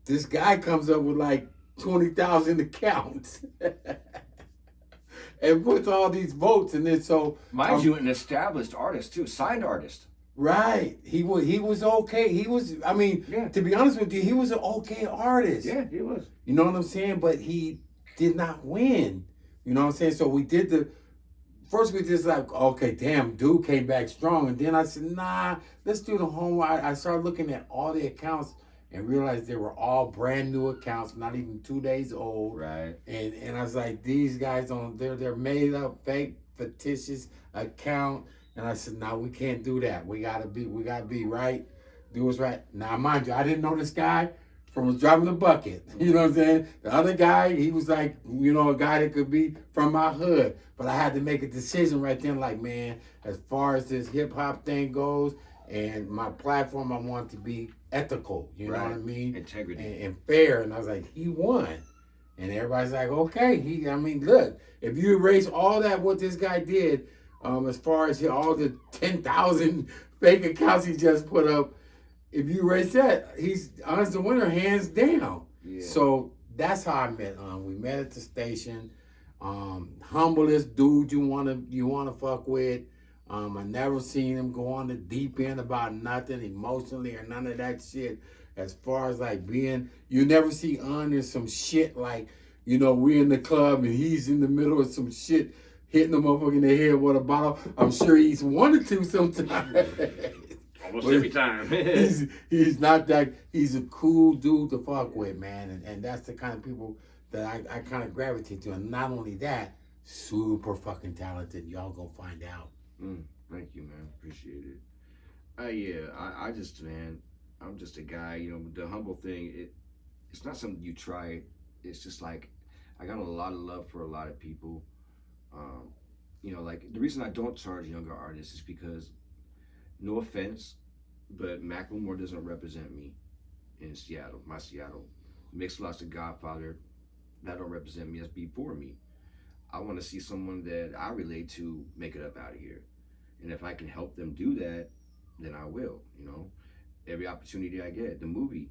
this guy comes up with like 20,000 accounts. And puts all these votes, and then so mind you, an established artist too, signed artist. Right, he was okay. He was, I mean, to be honest with you, he was an okay artist. Yeah, he was. You know what I'm saying? But he did not win. You know what I'm saying? So we just like, okay, damn, dude came back strong, and then I said, nah, let's do the homework. I started looking at all the accounts and realized they were all brand new accounts, not even 2 days old. Right. And I was like, these guys they're made up, fake, fictitious account. And I said, no, we can't do that. We gotta be right. Do what's right. Now, mind you, I didn't know this guy from driving the bucket. You know what I'm saying? The other guy, he was like, you know, a guy that could be from my hood. But I had to make a decision right then, like, man, as far as this hip hop thing goes, and my platform, I want to be ethical, you know what I mean? Integrity. And fair. And I was like, he won. And everybody's like, okay. Look, if you erase all that, what this guy did, as far as all the 10,000 fake accounts he just put up, if you erase that, he's the winner, hands down. Yeah. So that's how I met we met at the station. Humblest dude you wanna fuck with. I never seen him go on the deep end about nothing emotionally or none of that shit. As far as like you never see in some shit like, you know, we're in the club and he's in the middle of some shit, hitting the motherfucker in the head with a bottle. I'm sure he's wanted to sometimes. Almost every time. he's not that. He's a cool dude to fuck with, man, and that's the kind of people that I kind of gravitate to. And not only that, super fucking talented. Y'all gonna find out. Thank you, man. Appreciate it. I just, man, I'm just a guy. You know, the humble thing. It's not something you try. It's just like I got a lot of love for a lot of people. You know, like the reason I don't charge younger artists is because, no offense, but Macklemore doesn't represent me in Seattle. My Seattle. Mix-a-Lot's the Godfather. That don't represent me. That's before me. I want to see someone that I relate to make it up out of here. And if I can help them do that, then I will, you know. Every opportunity I get. The movie.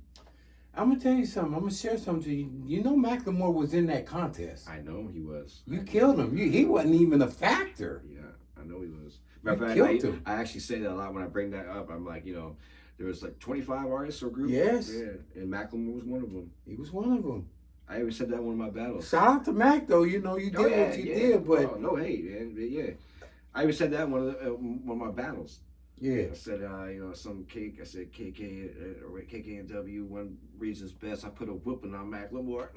I'm going to tell you something. I'm going to share something to you. You know Macklemore was in that contest. I know he was. You killed him. He wasn't even a factor. Yeah, I know he was. Matter of fact, I actually say that a lot when I bring that up. I'm like, you know, there was like 25 artists or groups. Yes. Yeah, and Macklemore was one of them. He was one of them. I even said that in one of my battles. Shout out to Mac, though. You know, you did what you did, but... no hate, man. Yeah. I even said that in one of my battles. Yeah. I said, you know, some cake. I said KK and W, one reason's best. I put a whooping on Macklemore.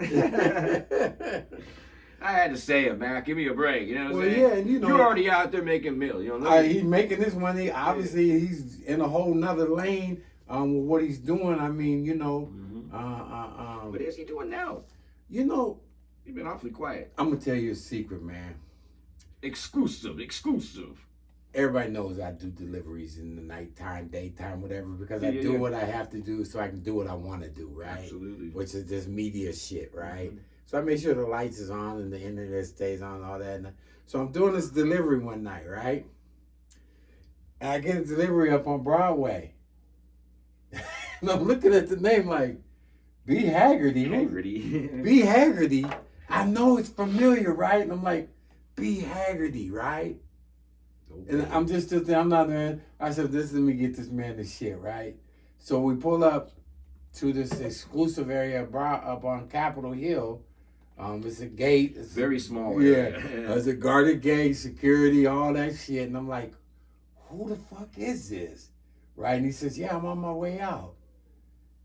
I had to say it, man. Give me a break. You know what I'm saying? Yeah, and you're already out there making meal. You know, he's making this money. Obviously, he's in a whole nother lane with what he's doing. I mean, you know. What is he doing now? You know, he's been awfully quiet. I'm gonna tell you a secret, man. Exclusive. Everybody knows I do deliveries in the nighttime, daytime, whatever, because I do what I have to do so I can do what I want to do, right? Absolutely. Which is this media shit, right? So I make sure the lights is on and the internet stays on and all that. And so I'm doing this delivery one night, right? And I get a delivery up on Broadway. And I'm looking at the name like, B. Haggerty. B. Haggerty. I know it's familiar, right? And I'm like, B. Haggerty, right? And I'm I'm not there. I said, let me get this man the shit, right? So we pull up to this exclusive area up on Capitol Hill. It's a gate. It's very small area. Yeah. It's a guarded gate, security, all that shit. And I'm like, who the fuck is this? Right? And he says, yeah, I'm on my way out.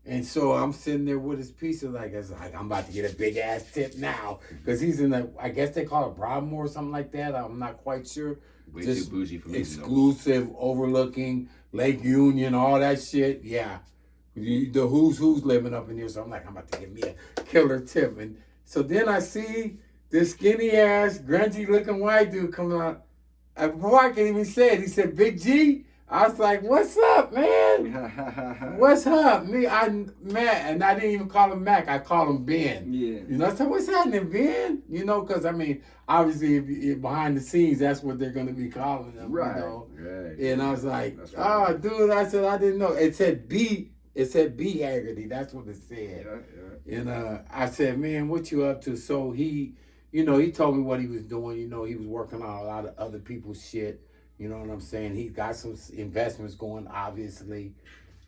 And so I'm sitting there with his pizza it's like I'm about to get a big ass tip now. Because he's in I guess they call it Broadmoor or something like that. I'm not quite sure. Way too bougie for me. Exclusive, overlooking Lake Union, all that shit. Yeah. The who's living up in here. So I'm like, I'm about to get me a killer tip. And so then I see this skinny ass, grungy looking white dude coming out. Before I can even say it, he said, Big G. I was like, what's up, man? What's up? Matt, and I didn't even call him Mac. I called him Ben. Yeah. You know, so what's happening, Ben? You know, because, I mean, obviously, if behind the scenes, that's what they're going to be calling him, right. You know? Right. And I was like, dude, I said, I didn't know. It said B Haggerty. That's what it said. Yeah. And I said, man, what you up to? So he told me what he was doing. You know, he was working on a lot of other people's shit. You know what I'm saying? He got some investments going, obviously.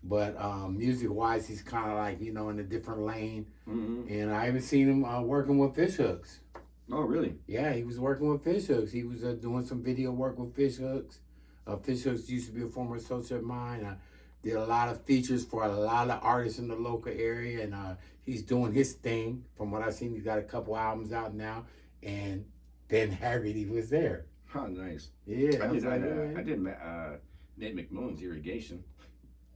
But music-wise, he's kind of like, in a different lane. Mm-hmm. And I haven't seen him working with fish hooks. Oh, really? Yeah, he was working with fish hooks. He was doing some video work with fish hooks. Fish hooks used to be a former associate of mine. I did a lot of features for a lot of artists in the local area. And he's doing his thing. From what I've seen, he's got a couple albums out now. And Ben Haggerty was there. Oh, nice. Yeah. I did Nate McMillan's Irrigation.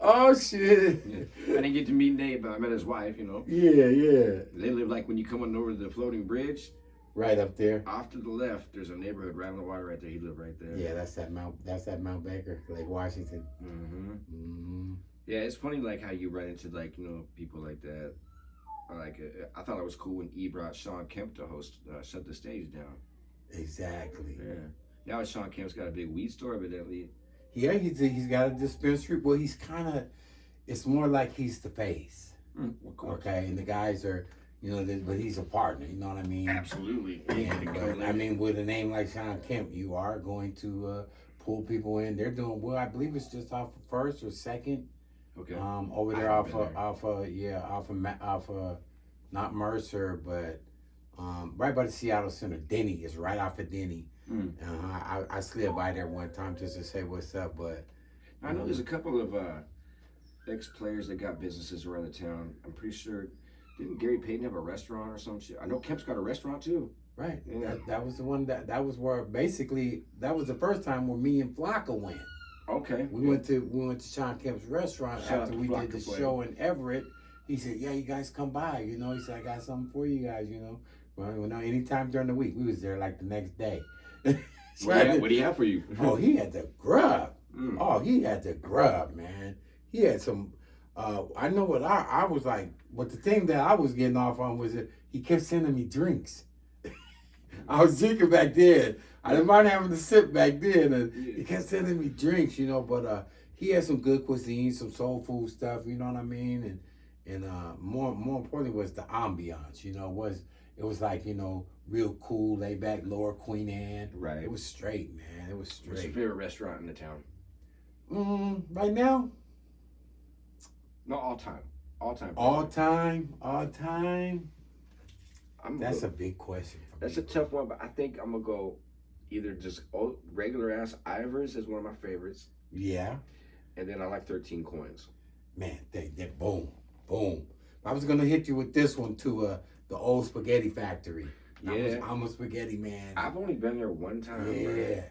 Oh, shit. Yeah. I didn't get to meet Nate, but I met his wife, Yeah. They live like when you come on over to the floating bridge. Right up there. Off to the left, there's a neighborhood right on the water right there. He lived right there. Yeah, that's that Mount Baker, Lake Washington. Mm-hmm. Mm-hmm. Yeah, it's funny like how you run into people like that. I thought it was cool when E brought Sean Kemp to host Shut the Stage Down. Exactly. Yeah. Now Sean Kemp's got a big weed store, evidently. Yeah, he's got a dispensary. Well, he's it's more like he's the face. Of course. Okay, and the guys are, but he's a partner. You know what I mean? Absolutely. But I mean, with a name like Sean Kemp, you are going to pull people in. They're doing well. I believe it's just off of First or Second. Okay. Over there off of not Mercer, but right by the Seattle Center. Denny is right off of Denny. I slid by there one time just to say what's up, but I know there's a couple of ex-players that got businesses around the town. I'm pretty sure, didn't Gary Payton have a restaurant or some shit? I know Kemp's got a restaurant too. Right. Yeah. That was the one that was where basically that was the first time where me and Flocka went. Okay. We went to Sean Kemp's restaurant after we did the show in Everett. He said, yeah, you guys come by, He said, I got something for you guys, Well, anytime during the week, we was there like the next day. What do you have for you? Oh, he had the grub. Oh, he had the grub, man. He had some, I know what I was like, but the thing that I was getting off on was that he kept sending me drinks. I was drinking back then. I didn't mind having to sip back then, and he kept sending me drinks, but he had some good cuisine, some soul food stuff, you know what I mean? And more importantly was the ambiance, it was like, real cool, laid back, Lower Queen Anne. Right. It was straight, man. It was straight. What's your favorite restaurant in the town? Right now? No, all time. All time. All time. That's a big question. That's a tough one, but I think I'm going to go either just regular ass Ivers is one of my favorites. Yeah. And then I like 13 Coins. Man, they boom. I was going to hit you with this one too, the old Spaghetti Factory. Yeah. I'm a spaghetti man. I've only been there one time. Yeah.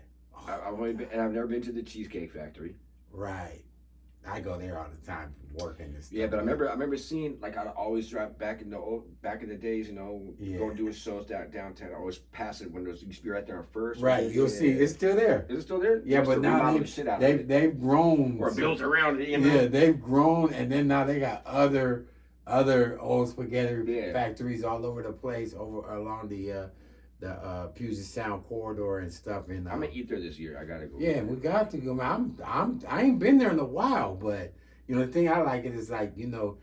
I've only been, and I've never been to the Cheesecake Factory. Right. I go there all the time working and stuff. Yeah, but I remember seeing, like, I'd always drive back in the days, you know, go do shows downtown. I always pass it when there used to be right there on First. Right, you'll see it's still there. Is it still there? Yeah, but now they've grown. Or built around it, you know? Yeah, they've grown, and then now they got other old spaghetti factories all over the place, along the Puget Sound corridor and stuff. And I'm gonna eat there this year. I gotta go. Yeah, we got to go. I ain't been there in a while, but you know the thing I like it is like you know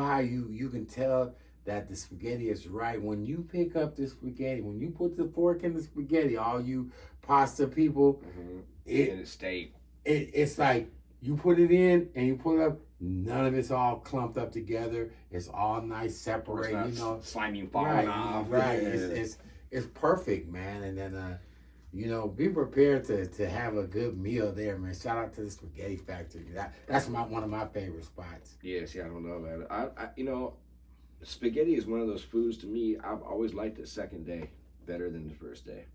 how you can tell that the spaghetti is right when you pick up the spaghetti, when you put the fork in the spaghetti. All you pasta people, and it stayed. It's like you put it in and you pull it up. None of it's all clumped up together. It's all nice, separate. You know, slimy and falling off. Right. It's perfect, man. And then, you know, be prepared to have a good meal there, man. Shout out to the Spaghetti Factory. That's one of my favorite spots. Yeah, see, I don't know, man. I you know, spaghetti is one of those foods to me. I've always liked the second day better than the first day.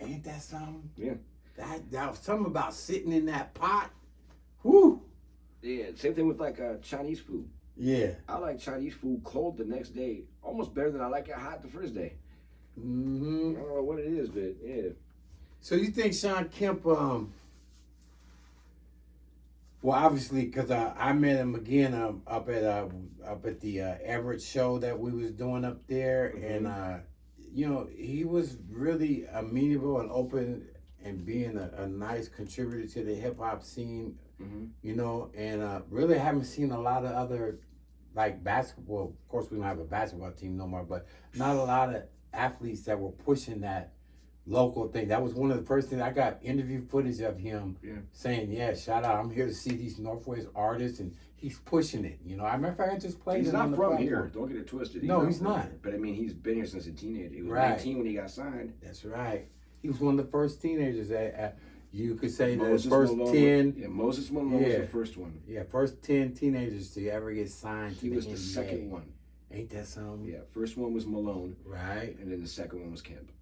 Ain't that something? Yeah. That something about sitting in that pot. Whoo. Yeah. Same thing with like Chinese food. Yeah. I like Chinese food cold the next day almost better than I like it hot the first day. Mm-hmm. I don't know what it is, but yeah. So you think Sean Kemp? Well, obviously, because I met him again up at the Everett show that we was doing up there, and you know he was really amenable and open and being a nice contributor to the hip hop scene. You know, and really haven't seen a lot of other like basketball. Of course, we don't have a basketball team no more, but not a lot of athletes that were pushing that local thing. That was one of the first things I got interview footage of him saying, yeah, shout out, I'm here to see these Northwest artists, and he's pushing it. You know, I remember I just played he's it not on the from platform. here. Don't get it twisted. He's not. But I mean, he's been here since a teenager. He was 19 when he got signed. That's right. He was one of the first teenagers you could say Moses the first Malone, 10. Yeah, Moses Malone was the first one. Yeah, first 10 teenagers to ever get signed to He the was the NBA. second one. Ain't that something? Yeah, first one was Malone. Right. And then the second one was Kemp.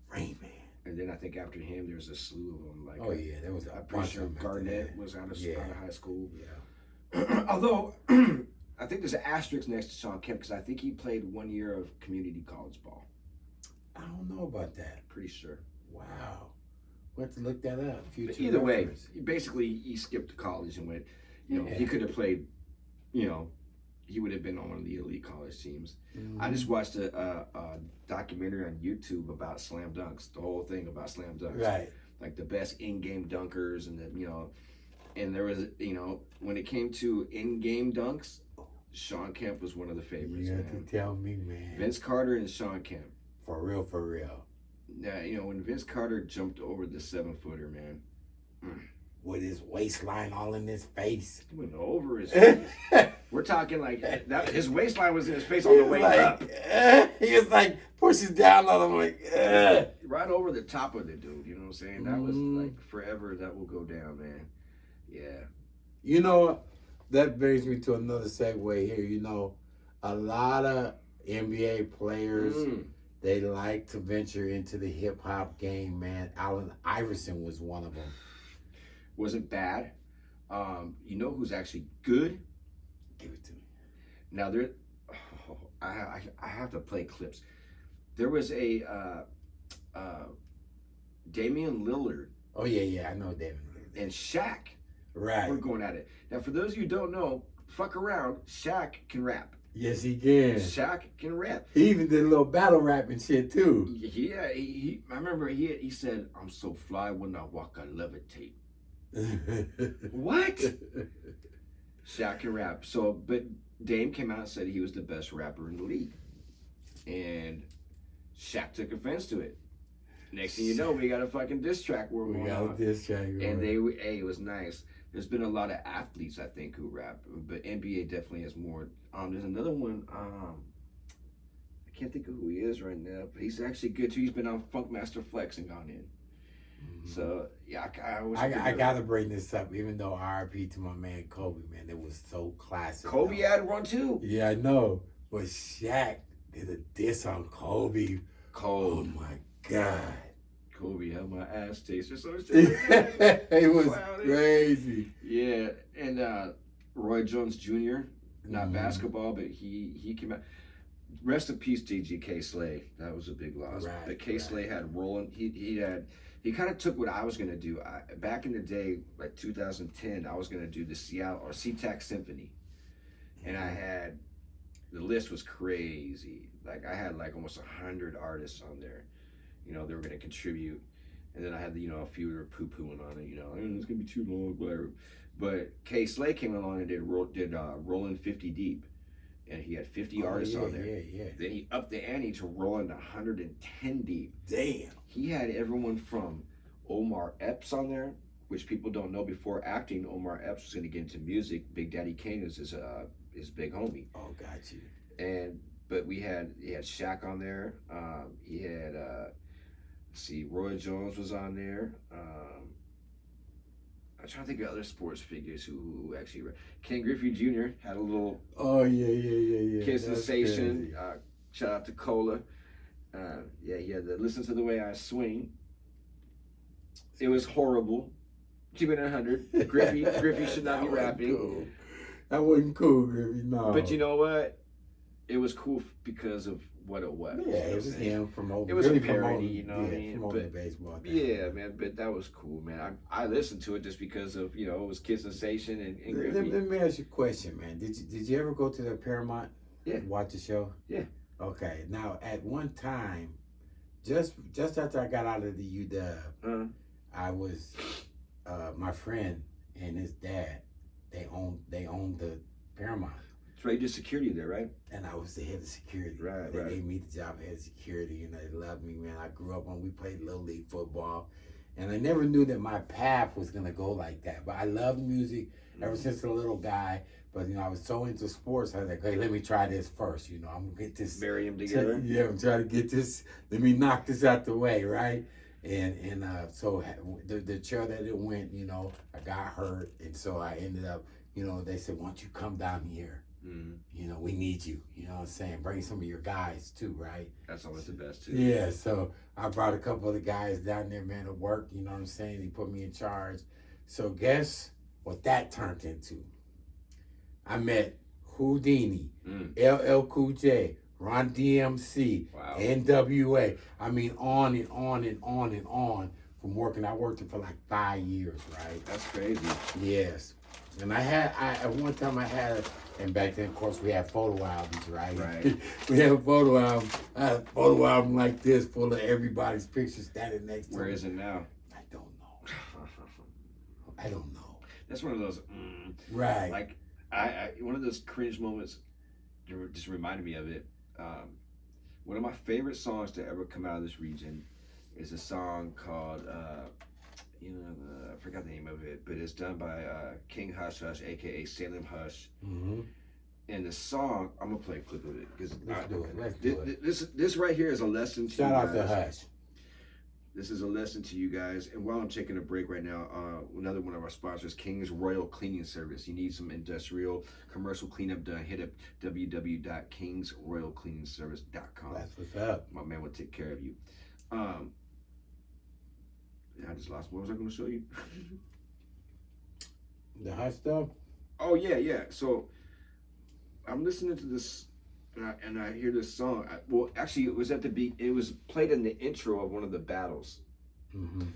Rain Man. And then I think after him, there's a slew of them. Like, there was I'm pretty sure Garnett was out of high school. Yeah. Although, I think there's an asterisk next to Sean Kemp because I think he played 1 year of community college ball. I don't know about that. Pretty sure. Wow. We'll have to look that up. Either way, he skipped college and went, you know, he could have played, you know, he would have been on one of the elite college teams. I just watched a documentary on YouTube about slam dunks, the whole thing about slam dunks. Right. Like the best in-game dunkers and you know, and there was, you know, when it came to in-game dunks, Sean Kemp was one of the favorites. You have to tell me, man. Vince Carter and Sean Kemp. For real, for real. Now, you know, when Vince Carter jumped over the 7-footer, man. With his waistline all in his face. He went over his face. We're talking like that. His waistline was in his face on the way up. He was like pushes down on him like, right over the top of the dude. You know what I'm saying? That was like forever. That will go down, man. Yeah. You know, that brings me to another segue here. You know, a lot of NBA players, they like to venture into the hip hop game, man. Allen Iverson was one of them. Wasn't bad. You know who's actually good? Give it to me. Now I have to play clips. There was a Damian Lillard. Oh yeah, I know Damian Lillard. And Shaq. Right. We're going at it. Now for those of you who don't know, fuck around, Shaq can rap. Yes, he can. Shaq can rap. He even did a little battle rap and shit too. Yeah, I remember he said, "I'm so fly when I walk, I levitate." What? Shaq can rap. So, but Dame came out and said he was the best rapper in the league, and Shaq took offense to it. Next thing you know, we got a fucking diss track where we got a diss track, and it was nice. There's been a lot of athletes I think who rap, but NBA definitely has more. There's another one. I can't think of who he is right now, but he's actually good too. He's been on Funkmaster Flex and gone in. So yeah, I gotta bring this up, even though RIP to my man Kobe, man, it was so classic. Kobe had one too. Yeah, I know, but Shaq did a diss on Kobe. Cold. Oh my God. Kobe held my ass taste or something. It was crazy. Yeah, and Roy Jones Jr., not basketball, but he came out. Rest in peace, DG Slay. That was a big loss. Right, But K Slay had Roland. He kind of took what I was gonna do. Back in the day, like 2010, I was gonna do the Seattle or SeaTac Symphony, and I had the list was crazy. Like I had like almost 100 artists on there. You know, they were gonna contribute, and then I had a few that were poo-pooing on it. You know, it's gonna be too long, whatever. But K Slay came along and did Rollin' 50 Deep. And he had 50 artists on there. Yeah. Then he upped the ante to Rollin' 110 deep. Damn. He had everyone from Omar Epps on there, which people don't know. Before acting, Omar Epps was going to get into music. Big Daddy Kane is his big homie. Oh, got you. But he had Shaq on there. He had Roy Jones was on there. I'm trying to think of other sports figures who actually. Ken Griffey Jr. had a little. Oh yeah. Kid Sensation. Shout out to Cola. He had to Listen to the Way I Swing. It was horrible. Keep it 100. Griffey should not be rapping. Cool. That wasn't cool, Griffey. No. But you know what? It was cool because of what it was. Yeah, it was him promoting. It was really a parody, promoting, you know what I mean? Promoting the baseball thing. Yeah, man. But that was cool, man. I listened to it just because of it was Kid Sensation and Griffey. Let me ask you a question, man. Did you ever go to the Paramount? Yeah. Watch the show? Yeah. Okay. Now, at one time, just after I got out of the UW, I was my friend and his dad. They owned the Paramount. So they did security there, right? And I was the head of security. Right. They gave me the job of head of security, and they loved me, man. I grew up we played Little League football, and I never knew that my path was gonna go like that. But I loved music ever since a little guy. But I was so into sports. I was like, hey, let me try this first. I'm gonna get this. Marry them together. I'm trying to get this. Let me knock this out the way, right? And so the chair that it went, I got hurt, and so I ended up, they said, why don't you come down here? Mm-hmm. We need you. You know what I'm saying? Bring some of your guys too, right? That's always the best too. Yeah, so I brought a couple of the guys down there, man, to work. You know what I'm saying? He put me in charge. So guess what that turned into? I met Houdini, LL Cool J, Ron DMC, NWA. I mean, on and on and on and on from working. I worked it for like 5 years, right? That's crazy. Yes. And at one time and back then, of course, we had photo albums, right? Right. We had a photo album. I had a photo album like this, full of everybody's pictures standing next to me. Where is it now? I don't know. I don't know. That's one of those, right? Like, I one of those cringe moments. Just reminded me of it. One of my favorite songs to ever come out of this region is a song called. I forgot the name of it, but it's done by King Hush Hush, aka Salem Hush. Mm-hmm. And the song, I'm gonna play a clip of it because Let's do it. This right here is a lesson to Shout you out guys. to Hush. This is a lesson to you guys. And while I'm taking a break right now, another one of our sponsors, King's Royal Cleaning Service. You need some industrial, commercial cleanup done, hit up www.kingsroyalcleaningservice.com. That's what's up. My man will take care of you. I just lost. What was I going to show you? The Hush stuff? Oh, yeah. So I'm listening to this, and I hear this song. Actually, it was it was played in the intro of one of the battles. Mm-hmm.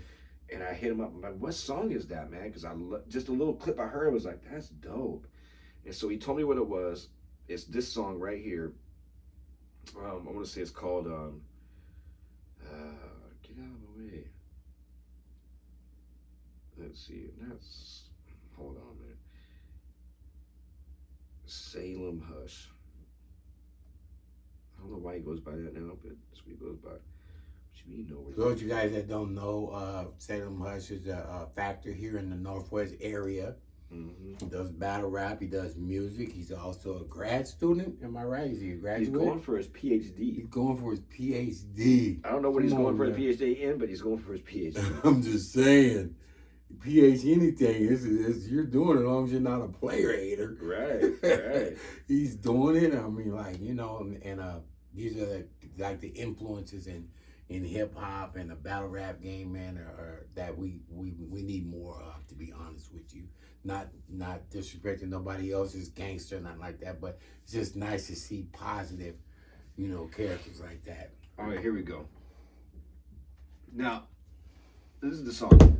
And I hit him up. I'm like, what song is that, man? Because just a little clip I heard, I was like, that's dope. And so he told me what it was. It's this song right here. I want to say it's called Get Out of My Way. Let's see. Hold on, man. Salem Hush. I don't know why he goes by that now, but that's what he goes by. What you mean, no? For those of you guys that don't know, Salem Hush is a factor here in the Northwest area. Mm-hmm. He does battle rap. He does music. He's also a grad student. Am I right? Is he a graduate? He's going for his PhD. He's going for his PhD. I don't know what he's going for the PhD in, but he's going for his PhD. I'm just saying. PhD anything is you're doing it as long as you're not a player hater. Right. He's doing it. I mean, like, and these are like the influences in hip hop and the battle rap game, man, are that we need more of, to be honest with you. Not disrespecting nobody else's gangster, nothing like that, but it's just nice to see positive, characters like that. All right, here we go. Now, this is the song.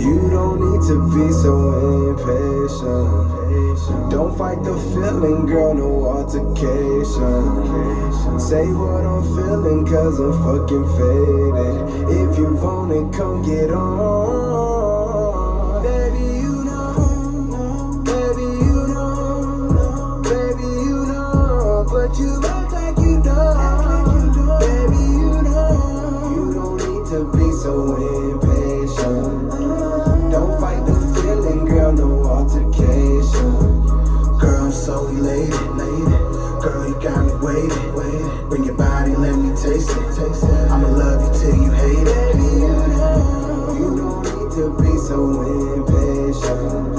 You don't need to be so impatient. Don't fight the feeling, girl, no altercation. Say what I'm feeling, cause I'm fucking faded. If you want it, come get on. Baby, you know. Baby, you know. Baby, you know. But you act like you don't. Baby, you know. You don't need to be so impatient. Don't fight the feeling, girl, no altercation. Girl, I'm so elated. Girl, you got me waiting. Bring your body, let me taste it. I'ma love you till you hate it. You don't need to be so impatient.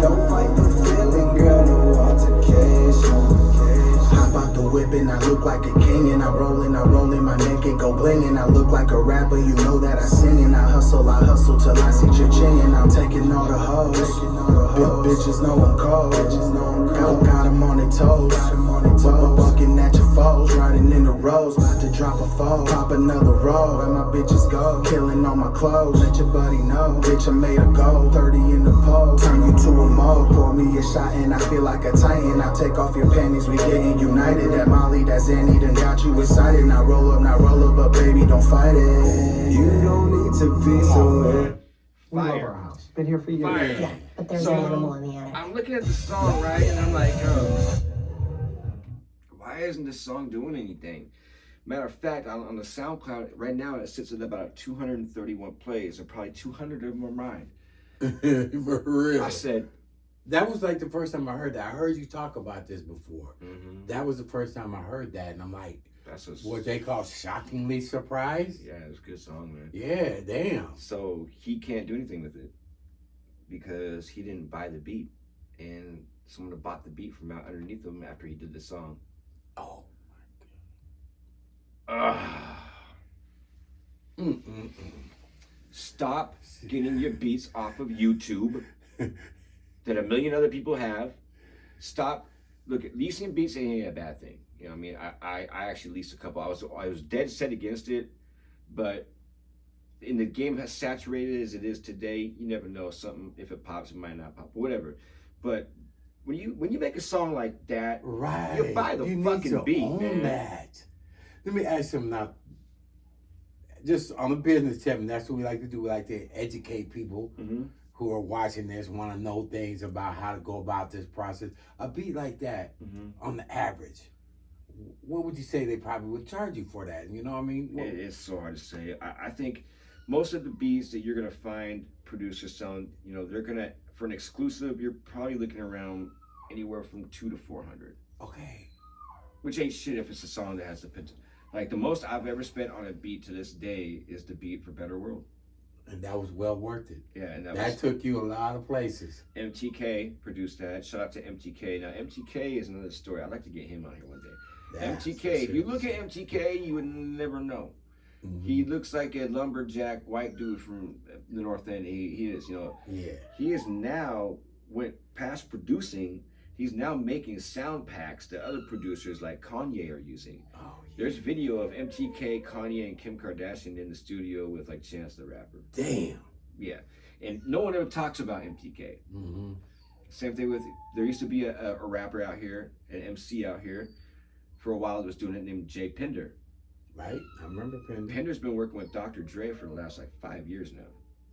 Don't fight the feeling, girl, no altercation. Hop out the whip and I look like a king, and I roll in my neck and go bling, and I look like a rapper, you know that I sing, and I hustle till I see your chin, and I'm taking all the hoes. Bitches know I'm cold. Got them on their toes. Bucking at your foes, riding in the rows, about to drop a foe, pop another roll, where my bitches go, killing all my clothes, let your buddy know, bitch I made a goal, 30 in the pole, turn you to a mole, pour me a shot and I feel like a titan, I take off your panties, we getting united, that Molly, that Zanny done got you excited, now roll up, but baby don't fight it, you don't need to be so in. We love our house. Been here for years. Fire. Yeah, but there's So, an animal in the attic. I'm looking at the song, right, and I'm like, why isn't this song doing anything? Matter of fact, on the SoundCloud, right now it sits at about 231 plays, and probably 200 of them are mine. For real. I said, that was like the first time I heard that. I heard you talk about this before. mm-hmm. That was the first time I heard that, and I'm like, That's what they call shockingly surprised? Yeah, it's a good song, man. Yeah, damn. So he can't do anything with it because he didn't buy the beat, and someone bought the beat from out underneath him after he did the song. Oh Stop getting your beats off of YouTube that a million other people have. Stop. Look, leasing beats ain't a bad thing. You know what I mean? I actually leased a couple. I was dead set against it, but in the game as saturated as it is today, you never know, something, if it pops, it might not pop, whatever. But when you make a song like that, right, you buy the fucking beat, man. That. Let me ask him now. Just on the business tip, and that's what we like to do. We like to educate people who are watching this, want to know things about how to go about this process. A beat like that, on the average, what would you say they probably would charge you for that? You know what I mean? It's so hard to say. I think most of the beats that you're gonna find producers selling, they're gonna, for an exclusive, you're probably looking around anywhere from $200 to $400. Okay. Which ain't shit if it's a song that has the potential. Like, the most I've ever spent on a beat to this day is the beat for Better World. And that was well worth it. Yeah, and that took you a lot of places. MTK produced that. Shout out to MTK. Now, MTK is another story. I'd like to get him on here one day. MTK, if you look at MTK, you would never know. He looks like a lumberjack white dude from the North End. He is, Yeah. He is now, went past producing, he's now making sound packs that other producers like Kanye are using. Oh, yeah. There's video of MTK, Kanye, and Kim Kardashian in the studio with like Chance the Rapper. Damn. Yeah. And no one ever talks about MTK. Same thing with, there used to be a rapper out here, an MC out here, for a while that was doing it, named Jay Pinder. Right? I remember Pinder. Pinder's been working with Dr. Dre for the last like 5 years now.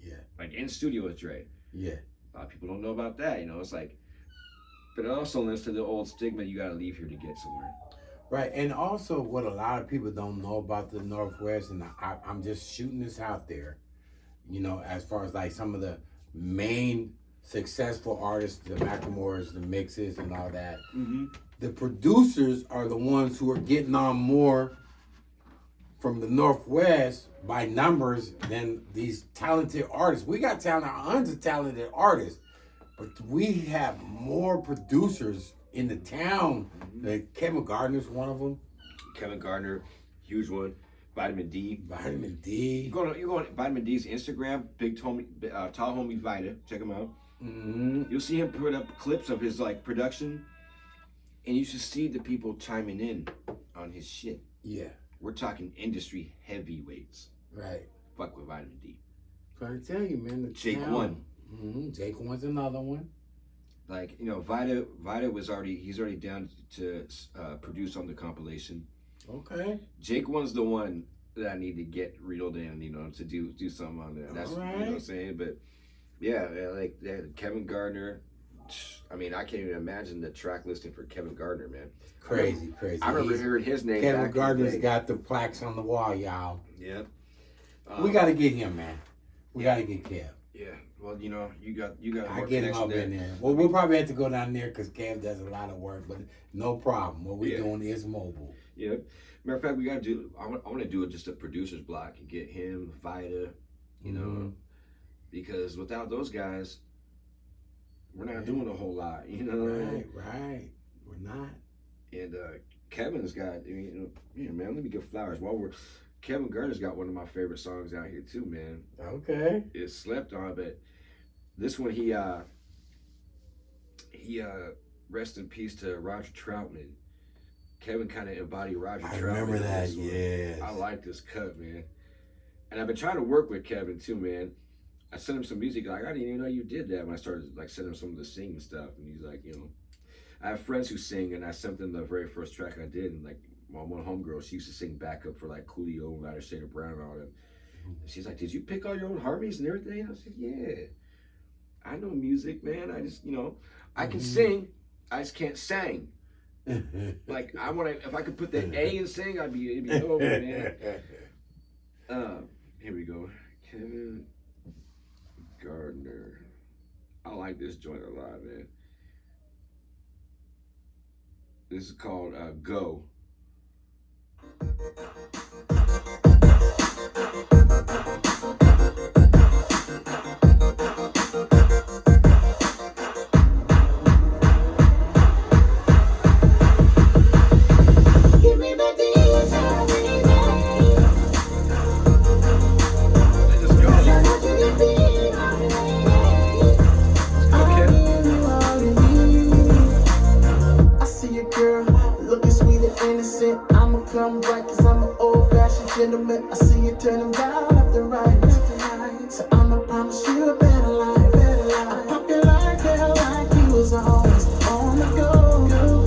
Yeah. Like in studio with Dre. Yeah. A lot of people don't know about that, it's like, but it also lends to the old stigma, you gotta leave here to get somewhere. Right, and also what a lot of people don't know about the Northwest, and I'm just shooting this out there, as far as like some of the main successful artists, the Macklemores, the Mixes, and all that. Mm-hmm. The producers are the ones who are getting on more from the Northwest by numbers than these talented artists. We got tons of talented artists, but we have more producers in the town. Like Kevin Gardner's one of them. Kevin Gardner, huge one. Vitamin D. Vitamin D. You go on Vitamin D's Instagram, Tall Homie Vita. Check him out. Mm-hmm. You'll see him put up clips of his like production, and you should see the people chiming in on his shit. Yeah. We're talking industry heavyweights. Right. Fuck with Vitamin D. Trying to tell you, man. The Jake town. One. Mm-hmm. Jake One's another one. Like, you know, Vita he's already down to produce on the compilation. Okay. Jake One's the one that I need to get reeled in, you know, to do something on there. That's all right. You know what I'm saying. But yeah, like Kevin Gardner. I mean, I can't even imagine the track listing for Kevin Gardner, man. Crazy. I remember hearing his name. Kevin Gardner's got the plaques on the wall, y'all. Yep. We got to get him, man. We got to get Kev. Yeah. Well, you know, you got. I get him up in there. Well, we'll probably have to go down there because Kev does a lot of work, but no problem. What we're doing is mobile. Yep. Matter of fact, we got to do. I want to do just a producer's block and get him, Vita, you know, because without those guys, we're not doing a whole lot, you know. Right. We're not. And Kevin's got, man, let me give flowers. Kevin Gardner's got one of my favorite songs out here too, man. Okay. It's slept on, but this one he rest in peace to Roger Troutman. Kevin kind of embodied Roger Troutman. I remember that, yes. I like this cut, man. And I've been trying to work with Kevin too, man. I sent him some music, like, I didn't even know you did that when I started, like, sending him some of the singing stuff. And he's like, you know, I have friends who sing, and I sent them the very first track I did. And, like, my one homegirl, she used to sing backup for, like, Coolio and Ryder Shade of Brown and all that. And she's like, did you pick all your own harmonies and everything? I said, yeah. I know music, man. I just, you know, I can sing. I just can't sing. Like, if I could put the A in sing, it'd be over, man. Here we go. Kevin Gardner. I like this joint a lot, man. This is called Go. Come right, cause I'm an old-fashioned gentleman. I see you turning down left and right. So I'ma promise you a better life. I pop you like hell, like you was always on the go.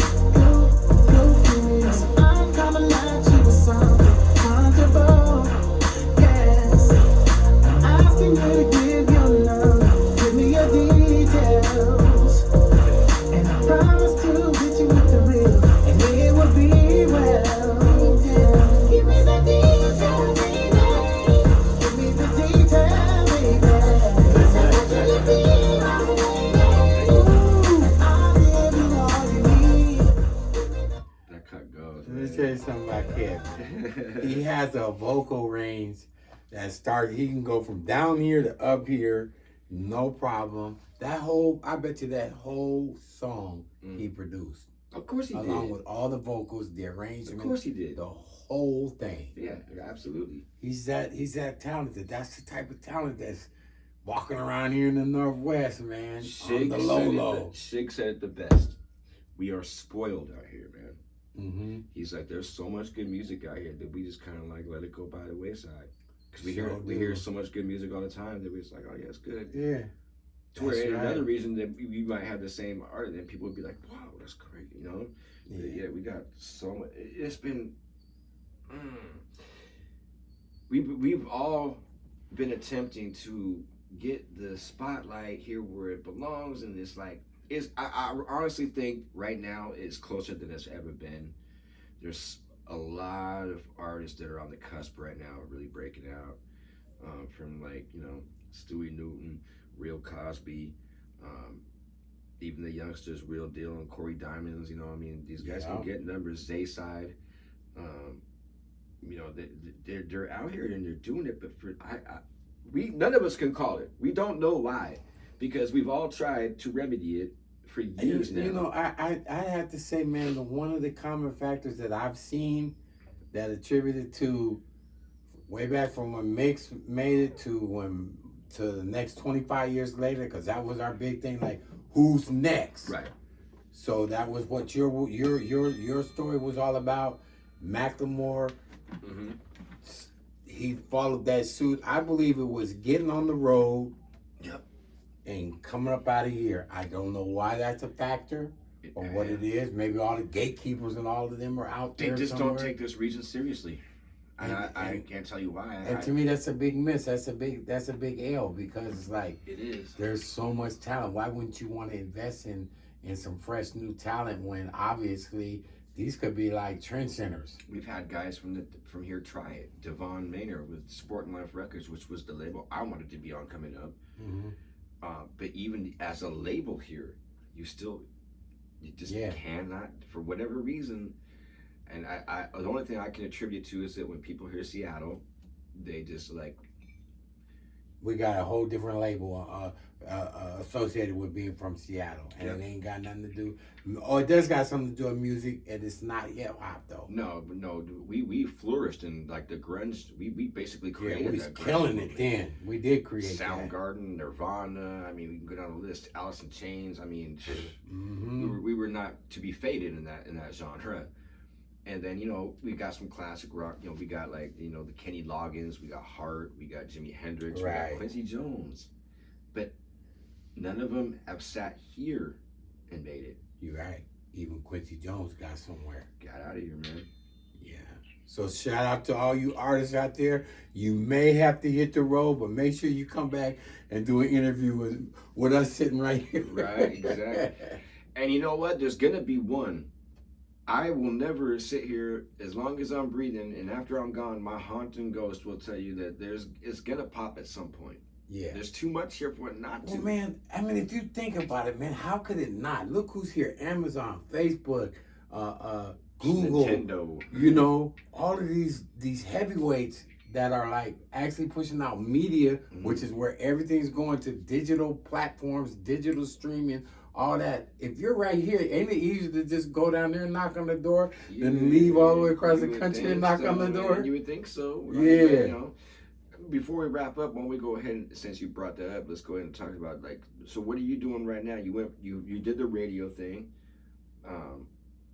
So I'm coming like you was something comfortable. Yes, I'm asking you to give your love, give me your details, and I promise to hit you with the real, and it will be well. Give me the detail, baby. Give me the detail, baby. Cause I want you to be my baby. Ooh, I'll give you all you need. That cut goes, Let me tell you something about Kev. He has a vocal range that starts, he can go from down here to up here, no problem. I bet you that whole song he produced. Of course he did. Along with all the vocals, the arrangement. Of course he did. The whole thing. Yeah, absolutely. He's that talented. That's the type of talent that's walking around here in the Northwest, man. On the low. Shig said it the best. We are spoiled out here, man. Mm-hmm. He's like, there's so much good music out here that we just kind of like let it go by the wayside. Because we hear so much good music all the time that we're just like, oh yeah, it's good. Yeah. To where another reason that we might have the same art, and people would be like, wow, that's great, you know? Yeah, we got so much. It's been, we've all been attempting to get the spotlight here where it belongs, and it's like, I honestly think right now it's closer than it's ever been. There's a lot of artists that are on the cusp right now, really breaking out, from like, you know, Stewie Newton, Real Cosby, Even the youngsters, Real Deal and Corey Diamonds, you know, I mean, these guys can get numbers. Zayside, you know, they're out here and they're doing it, but we none of us can call it. We don't know why, because we've all tried to remedy it for years now. You know, I have to say, man, one of the common factors that I've seen that attributed to way back from when Mix made it to the next 25 years later, because that was our big thing, like, who's next? Right. So that was what your story was all about. Macklemore, he followed that suit. I believe it was getting on the road. Yep. And coming up out of here. I don't know why that's a factor or what it is. Maybe all the gatekeepers and all of them are out there. They just somewhere. don't take this region seriously. I can't tell you why. And to me, that's a big miss. That's a big L, because it's like, it is. There's so much talent. Why wouldn't you want to invest in some fresh new talent when obviously these could be like trend centers? We've had guys from here try it. Devon Maynard with Sport and Life Records, which was the label I wanted to be on coming up. But even as a label here, you just cannot, for whatever reason. And I the only thing I can attribute to is that when people hear Seattle, they just like, we got a whole different label associated with being from Seattle, and it ain't got nothing to do. Or it does got something to do with music, and it's not hip hop though. No, we flourished in like the grunge. We basically created. We was killing it then. We did create Soundgarden, Nirvana. I mean, we can go down the list. Alice in Chains. I mean, we were not to be faded in that genre. And then, you know, we got some classic rock. You know, we got like, you know, the Kenny Loggins, we got Hart, we got Jimi Hendrix, we got Quincy Jones. But none of them have sat here and made it. You're right. Even Quincy Jones got somewhere. Got out of here, man. Yeah. So shout out to all you artists out there. You may have to hit the road, but make sure you come back and do an interview with us sitting right here. Right, exactly. And you know what? There's going to be one. I will never sit here as long as I'm breathing, and after I'm gone, my haunting ghost will tell you that it's gonna pop at some point. Yeah. There's too much here for it not to. Well, man, I mean, if you think about it, man, how could it not? Look who's here: Amazon, Facebook, Google, Nintendo. You know, all of these heavyweights that are like actually pushing out media, which is where everything's going to digital platforms, digital streaming. All that. If you're right here, ain't it easier to just go down there and knock on the door than leave all the way across the country and knock on the door? You would think so. Right? Yeah. But, you know, before we wrap up, when we go ahead, since you brought that up, let's go ahead and talk about, like, so what are you doing right now? You did the radio thing.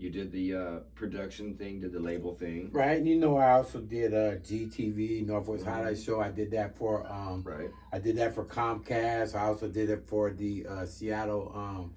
You did the production thing, did the label thing. Right. You know, I also did GTV, Northwest Highlight Show. I did that for I did that for Comcast. I also did it for the Seattle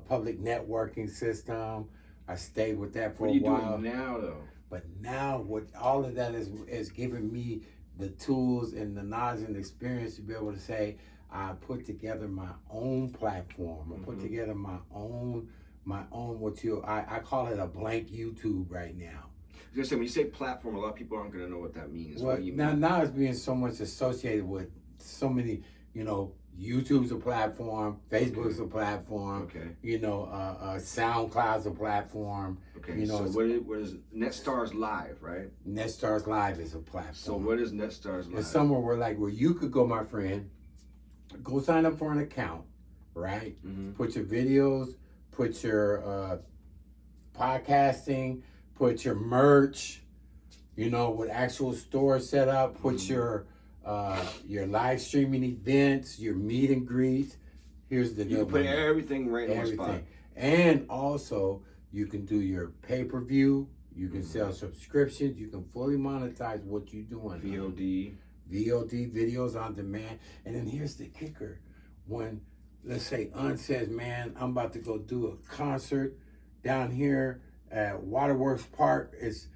public networking system. I stayed with that for a while. What are you doing now, though? But now, what all of that is giving me the tools and the knowledge and experience to be able to say, I put together my own platform. I put together my own I call it a blank YouTube right now. I was gonna say, when you say platform, a lot of people aren't gonna know what that means. Well, what do you mean? now it's being so much associated with so many, you know, YouTube's a platform, Facebook's a platform, you know, SoundCloud's a platform. Okay, you know, so what is NetStarzLive, right? NetStarzLive is a platform. So what is NetStarzLive? It's somewhere where you could go, my friend, go sign up for an account, right? Put your videos, put your podcasting, put your merch, you know, with actual stores set up, put your live streaming events, your meet and greets. Here's the deal. You can put everything right in one spot. And also, you can do your pay-per-view. You can sell subscriptions. You can fully monetize what you're doing. VOD, videos on demand. And then here's the kicker. When, let's say, says, man, I'm about to go do a concert down here at Waterworks Park. It's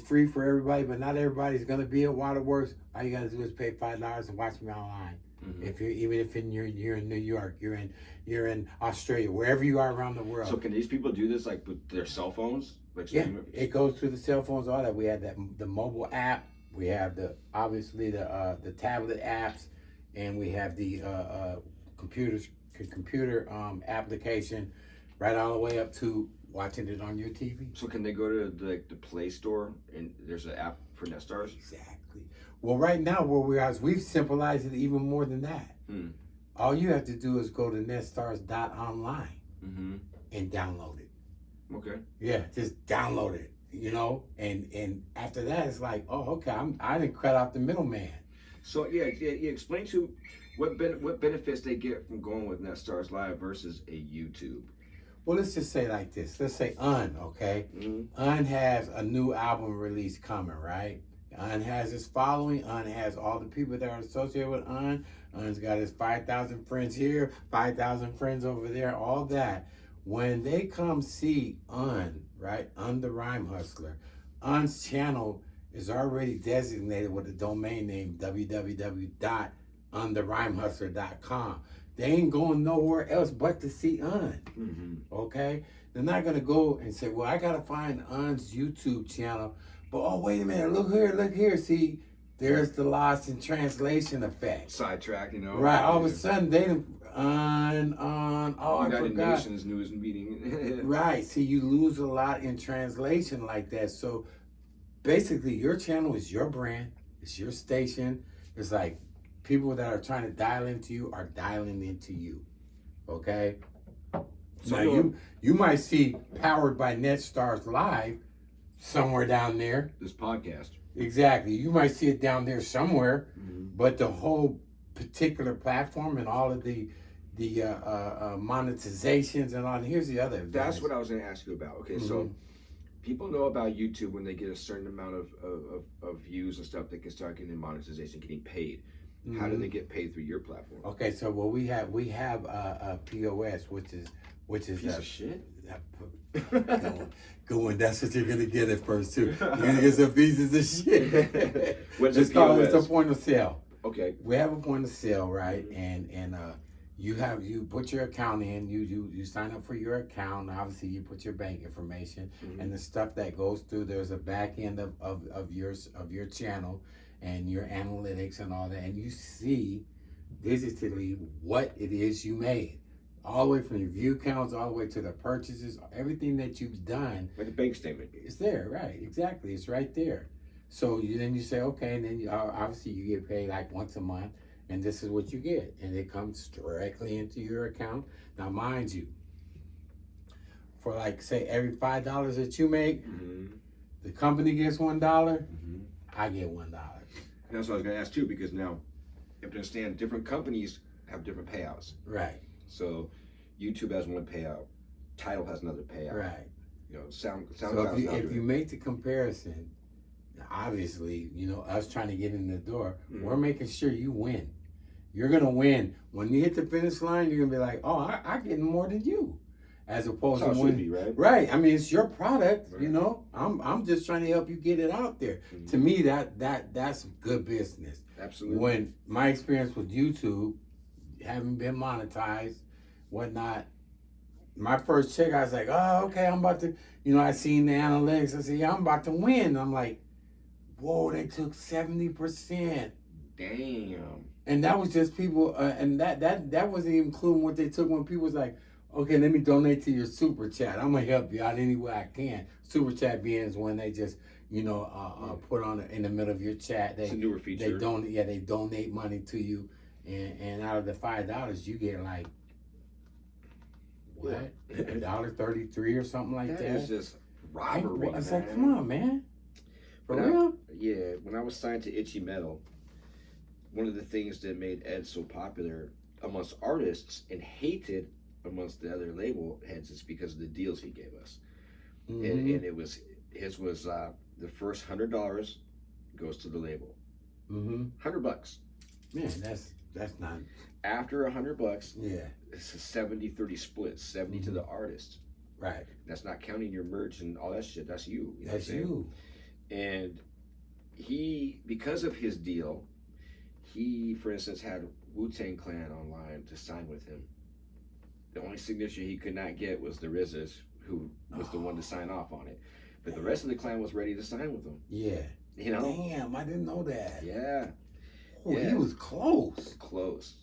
free for everybody, but not everybody's gonna be at Waterworks. All you gotta do is pay $5 and watch me online. If you're you're in New York, you're in Australia, wherever you are around the world. So can these people do this like with their cell phones? Like it goes through the cell phones, all that. We have the mobile app. We have obviously the tablet apps, and we have the computer application, right all the way up to watching it on your TV. So can they go to the Play Store and there's an app for NetStarzLive? Exactly. Well, right now where we are, we've simplified it even more than that. All you have to do is go to NetStarzLive.online and download it. Okay. Yeah, just download it. You know, and after that, it's like, oh, okay, I didn't cut out the middleman. So yeah, explain to what benefits they get from going with NetStarzLive versus a YouTube. Well, let's just say like this. Let's say okay? Has a new album release coming, right? Has his following. Has all the people that are associated with Un's got his 5,000 friends here, 5,000 friends over there, all that. When they come see right, the Rhyme Hustler, Un's channel is already designated with the domain name www.untherhymehustler.com. They ain't going nowhere else but to see okay? They're not gonna go and say, well, I gotta find Un's YouTube channel, but oh, wait a minute, look here, see, there's the lost in translation effect. Sidetrack, you know. Right, all of a sudden, they done, I forgot. Nations news meeting. Right, see, you lose a lot in translation like that, so basically, your channel is your brand, it's your station, it's like, people that are trying to dial into you are dialing into you, okay? So now you might see Powered by NetStarzLive somewhere down there. This podcast. Exactly. You might see it down there somewhere, but the whole particular platform and all of the monetizations and all. Here's the other. That's what I was going to ask you about. Okay, so people know about YouTube when they get a certain amount of views and stuff, they can start getting monetization, getting paid. How do they get paid through your platform? Okay, so what we have a POS, which is piece of shit. Going. That's what you're gonna get at first too. You're gonna get some pieces of shit. What's Just call it a point of sale. Okay. We have a point of sale, right? And you put your account in. You sign up for your account. Obviously, you put your bank information and the stuff that goes through. There's a back end of your channel and your analytics and all that, and you see digitally what it is you made. All the way from your view counts, all the way to the purchases, everything that you've done. Like a bank statement. It's there, right? Exactly, it's right there. So then you say, okay, and then obviously you get paid like once a month, and this is what you get, and it comes directly into your account. Now, mind you, for like say every $5 that you make, the company gets $1, I get $1. And that's what I was going to ask too, because now you have to understand different companies have different payouts. Right. So YouTube has one payout, Tidal has another payout. Right. You know, SoundCloud. So if you make the comparison, obviously, you know, us trying to get in the door, we're making sure you win. You're gonna win. When you hit the finish line, you're gonna be like, oh, I get more than you. As opposed That's to how it should be, right? Right. I mean, it's your product, you know. I'm just trying to help you get it out there. To me, that's good business. Absolutely. When my experience with YouTube, having been monetized, whatnot, my first check, I was like, oh, okay, I'm about to, you know, I seen the analytics. I said, yeah, I'm about to win. I'm like, whoa, they took 70%. Damn. And that was just people, and that wasn't even including what they took when people was like, okay, let me donate to your super chat. I'm gonna help you out any way I can. Super chat being is when they just, you know, put on in the middle of your chat. It's a newer feature. They donate money to you, and out of the $5, you get like what, $1.33 or something like that. That is just robbery. I was like, come on, man. For real? Yeah. When I was signed to Itchy Metal, one of the things that made Ed so popular amongst artists and hated amongst the other label heads is because of the deals he gave us. And it was his was the first $100 goes to the label. $100. Man, that's not. After $100, yeah, it's a 70-30 split. 70 to the artist. Right. That's not counting your merch and all that shit. That's you. You know that's you. And he, because of his deal, he, for instance, had Wu-Tang Clan online to sign with him. The only signature he could not get was the RZA's, who was the one to sign off on it. But the rest of the clan was ready to sign with him. Yeah. You know? Damn, I didn't know that. Yeah. Oh, yeah. He was close. Close.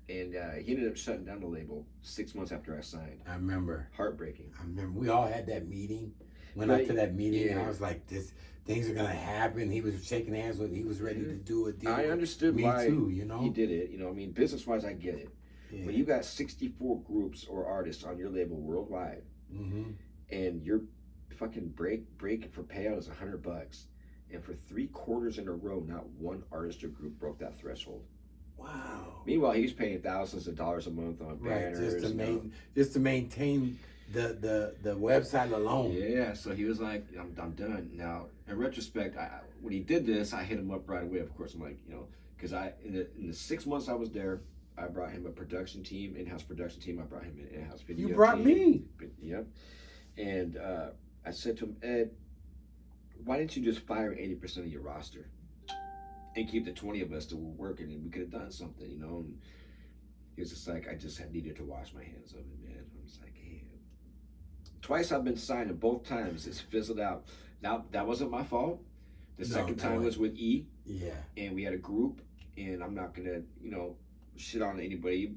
And he ended up shutting down the label 6 months after I signed. I remember. Heartbreaking. I remember we all had that meeting. Went up to that meeting, and I was like, things are gonna happen. He was shaking hands with. He was ready to do a deal. I understood why too, you know? he did it. You know, I mean, business wise, I get it. When you got 64 groups or artists on your label worldwide, and your fucking break for payout is $100, and for 3 quarters in a row, not one artist or group broke that threshold. Wow. Meanwhile, he was paying thousands of dollars a month on banners. Just to maintain the website alone. Yeah, so he was like, I'm done. Now, in retrospect, when he did this, I hit him up right away. Of course, I'm like, because in the 6 months I was there, I brought him a production team, in-house production team. I brought him an in-house video. You brought me. Yep. And I said to him, Ed, why didn't you just fire 80% of your roster and keep the 20 of us that were working, and we could have done something, And he was just like, I just needed to wash my hands of it, man. I was like, hey. Twice I've been signed, and both times it's fizzled out. Now, that wasn't my fault. The second time was with E. Yeah. And we had a group, and I'm not going to, shit on anybody,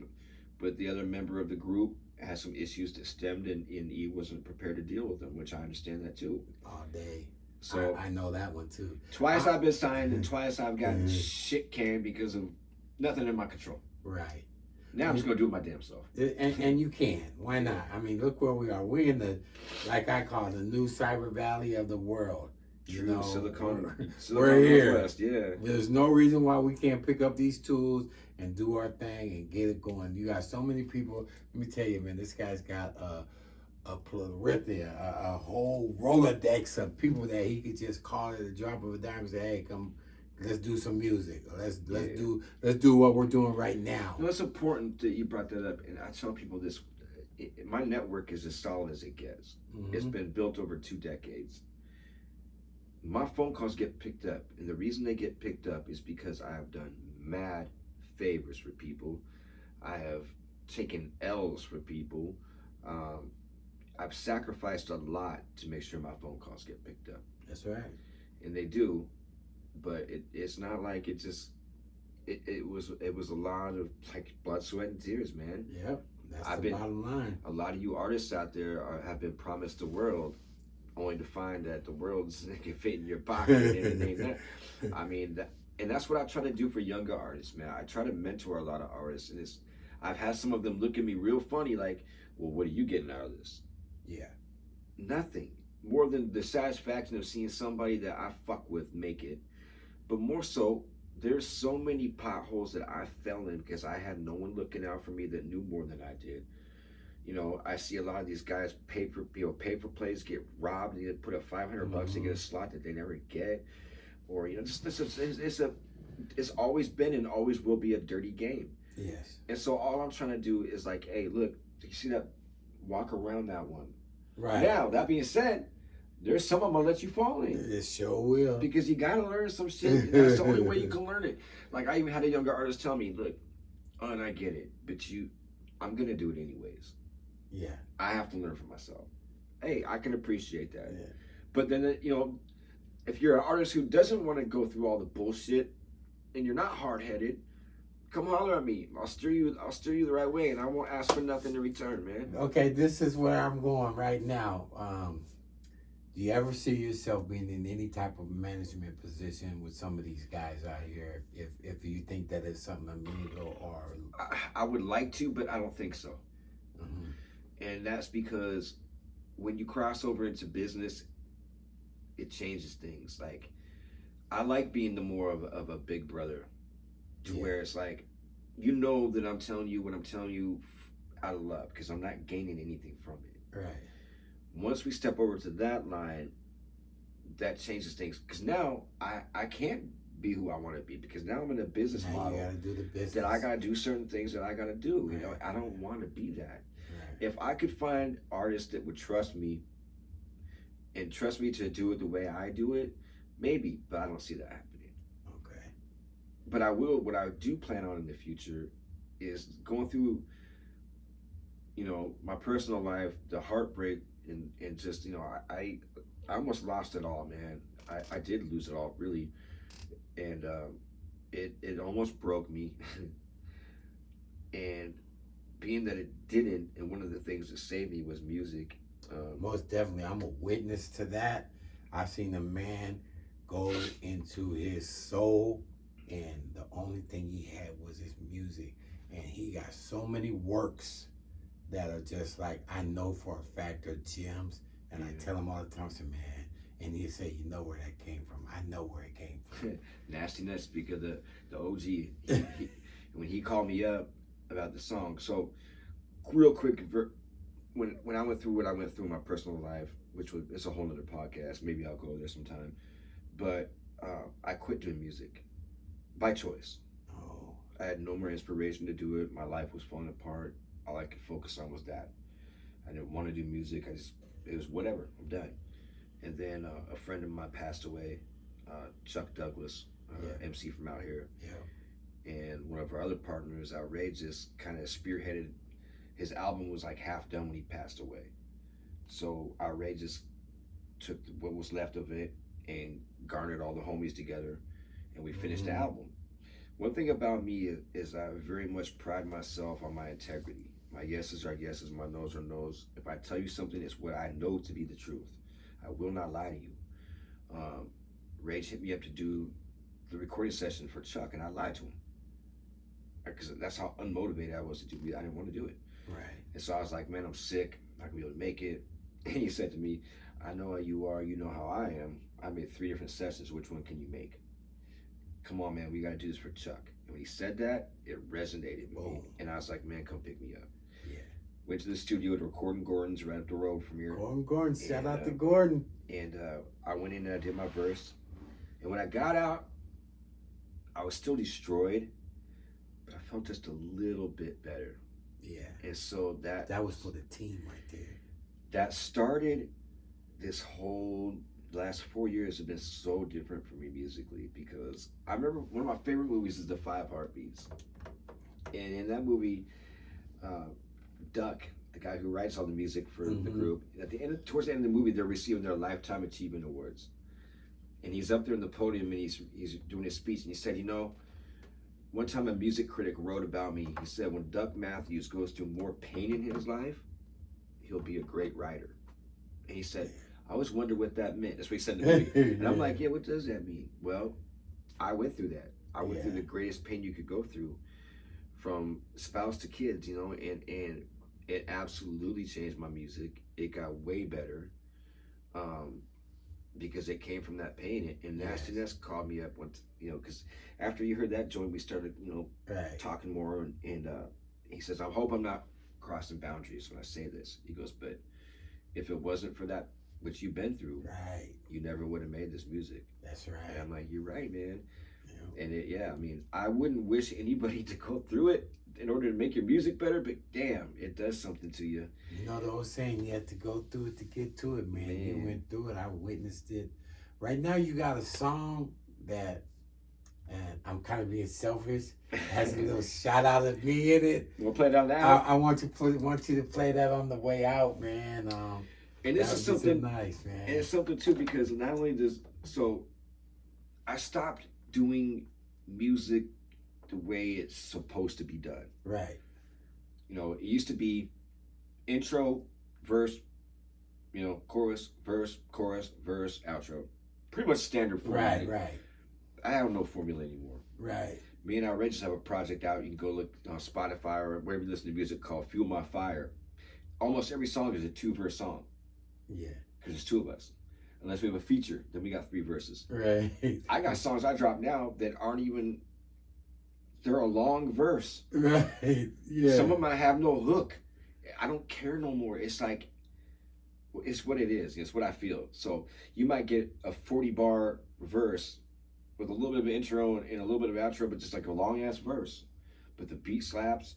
but the other member of the group had some issues that stemmed, and E wasn't prepared to deal with them, which I understand that too. All day. So I know that one too. Twice I've been signed, and twice I've gotten shit canned because of nothing in my control. Right. Now I'm just gonna do it my damn self. And you can. Why not? I mean, look where we are. We're in the, like I call it, the new cyber valley of the world. True, Silicon we're here. Northwest, yeah. There's no reason why we can't pick up these tools and do our thing and get it going. You got so many people. Let me tell you, man, this guy's got a plethora, a whole Rolodex of people that he could just call at a drop of a dime and say, hey, come, let's do some music. Let's do what we're doing right now. It's important that you brought that up, and I tell people this. My network is as solid as it gets. It's been built over 2 decades. My phone calls get picked up, and the reason they get picked up is because I have done mad favors for people. I have taken L's for people. I've sacrificed a lot to make sure my phone calls get picked up. That's right. And they do, but it's not like it just, it was a lot of like blood, sweat, and tears, man. Yep, that's the bottom line. A lot of you artists out there have been promised the world, only to find that the world's can fit in your pocket. And it ain't that. I mean, and that's what I try to do for younger artists, man. I try to mentor a lot of artists, and I've had some of them look at me real funny, like, well, what are you getting out of this? Yeah. Nothing more than the satisfaction of seeing somebody that I fuck with make it. But more so, there's so many potholes that I fell in because I had no one looking out for me that knew more than I did. I see a lot of these guys pay for plays, get robbed, and they put up $500 to get a slot that they never get, or it's always been and always will be a dirty game. Yes. And so all I'm trying to do is like, hey, look, you see that? Walk around that one. Right. Now, that being said, there's some I'm gonna let you fall in. It sure will. Because you gotta learn some shit. That's the only way you can learn it. Like I even had a younger artist tell me, look, and I get it, but I'm gonna do it anyways. Yeah. I have to learn for myself. Hey, I can appreciate that. Yeah. But then if you're an artist who doesn't want to go through all the bullshit and you're not hard-headed, come holler at me. I'll steer you the right way, and I won't ask for nothing in return, man. Okay, this is where I'm going right now. Do you ever see yourself being in any type of management position with some of these guys out here? If you think that is something amenable, or I would like to, but I don't think so. And that's because when you cross over into business, it changes things. Like I like being the more of a big brother. To where it's like, that I'm telling you what I'm telling you out of love, because I'm not gaining anything from it. Right. Once we step over to that line, that changes things. Because now I can't be who I want to be, because now I'm in a business model. You gotta do the business. That I gotta do certain things that I gotta do. Right. I don't want to be that. Right. If I could find artists that would trust me and trust me to do it the way I do it, maybe, but I don't see that happening. But what I do plan on in the future is going through, my personal life, the heartbreak, and just, I almost lost it all, man. I did lose it all, really. And it almost broke me. And being that it didn't, and one of the things that saved me was music. Most definitely, I'm a witness to that. I've seen a man go into his soul, and the only thing he had was his music. And he got so many works that are just like, I know for a fact are gems. And I tell him all the time, I say, man, and he'll say, you know where that came from. I know where it came from. Nasty Nuts, because the OG, when he called me up about the song. So real quick, when I went through what I went through in my personal life, which was, it's a whole other podcast, maybe I'll go there sometime, but I quit doing music by choice. Oh. I had no more inspiration to do it. My life was falling apart. All I could focus on was that. I didn't want to do music. It was whatever, I'm done. And then a friend of mine passed away, Chuck Douglas, MC from out here. Yeah. And one of our other partners, Outrageous, kind of spearheaded. His album was like half done when he passed away. So Outrageous took what was left of it and garnered all the homies together, and we finished the album. One thing about me is I very much pride myself on my integrity. My yeses are yeses, my no's are no's. If I tell you something, it's what I know to be the truth. I will not lie to you. Rage hit me up to do the recording session for Chuck, and I lied to him. Because that's how unmotivated I was to do it. I didn't want to do it. Right. And so I was like, man, I'm sick. I'm not going to be able to make it. And he said to me, I know how you are. You know how I am. I made 3 different sessions. Which one can you make? Come on, man. We got to do this for Chuck. And when he said that, it resonated with me. And I was like, man, come pick me up. Yeah. Went to the studio to record in Gordon's right up the road from here. Gordon. Shout out to Gordon. And I went in and I did my verse. And when I got out, I was still destroyed, but I felt just a little bit better. Yeah. And so that was for the team right there. That started this whole last 4 years have been so different for me musically, because I remember one of my favorite movies is The 5 Heartbeats. And in that movie, Duck, the guy who writes all the music for the group, at the end, towards the end of the movie, they're receiving their Lifetime Achievement Awards. And he's up there in the podium and he's doing his speech, and he said, you know, one time a music critic wrote about me. He said, when Doug Matthews goes through more pain in his life, he'll be a great writer. And he said, I always wonder what that meant. That's what he said in the movie. And I'm like, yeah, what does that mean? Well, I went through that. I went through the greatest pain you could go through, from spouse to kids, you know, and it absolutely changed my music. It got way better. Because it came from that pain. And Nasty Ness called me up once, you know, because after you heard that joint, we started, you know, talking more. And he says, I hope I'm not crossing boundaries when I say this. He goes, but if it wasn't for that, which you've been through, you never would have made this music. That's right. And I'm like, you're right, man. Yeah. And I mean, I wouldn't wish anybody to go through it in order to make your music better, but damn, it does something to you. You know the old saying, you have to go through it to get to it, man. You went through it. I witnessed it. Right now, you got a song that, and I'm kind of being selfish, has a little shout out of me in it. We'll play it out now. I want you to play that on the way out, man. And this is something nice, man. And it's something too, because not only does, so I stopped doing music the way it's supposed to be done. Right. You know, it used to be intro, verse, you know, chorus, verse, outro. Pretty much standard formula. Right. I have no formula anymore. Right. Me and Outrageous have a project out. You can go look on Spotify or wherever you listen to music, called Fuel My Fire. Almost every song is a 2-verse song. Yeah. Because there's 2 of us. Unless we have a feature, then we got 3 verses. Right. I got songs I drop now that aren't even, they're a long verse. Right. Yeah. Some of them I have no hook. I don't care no more. It's like, it's what it is. It's what I feel. So you might get a 40-bar verse with a little bit of an intro and a little bit of outro, but just like a long ass verse. But the beat slaps.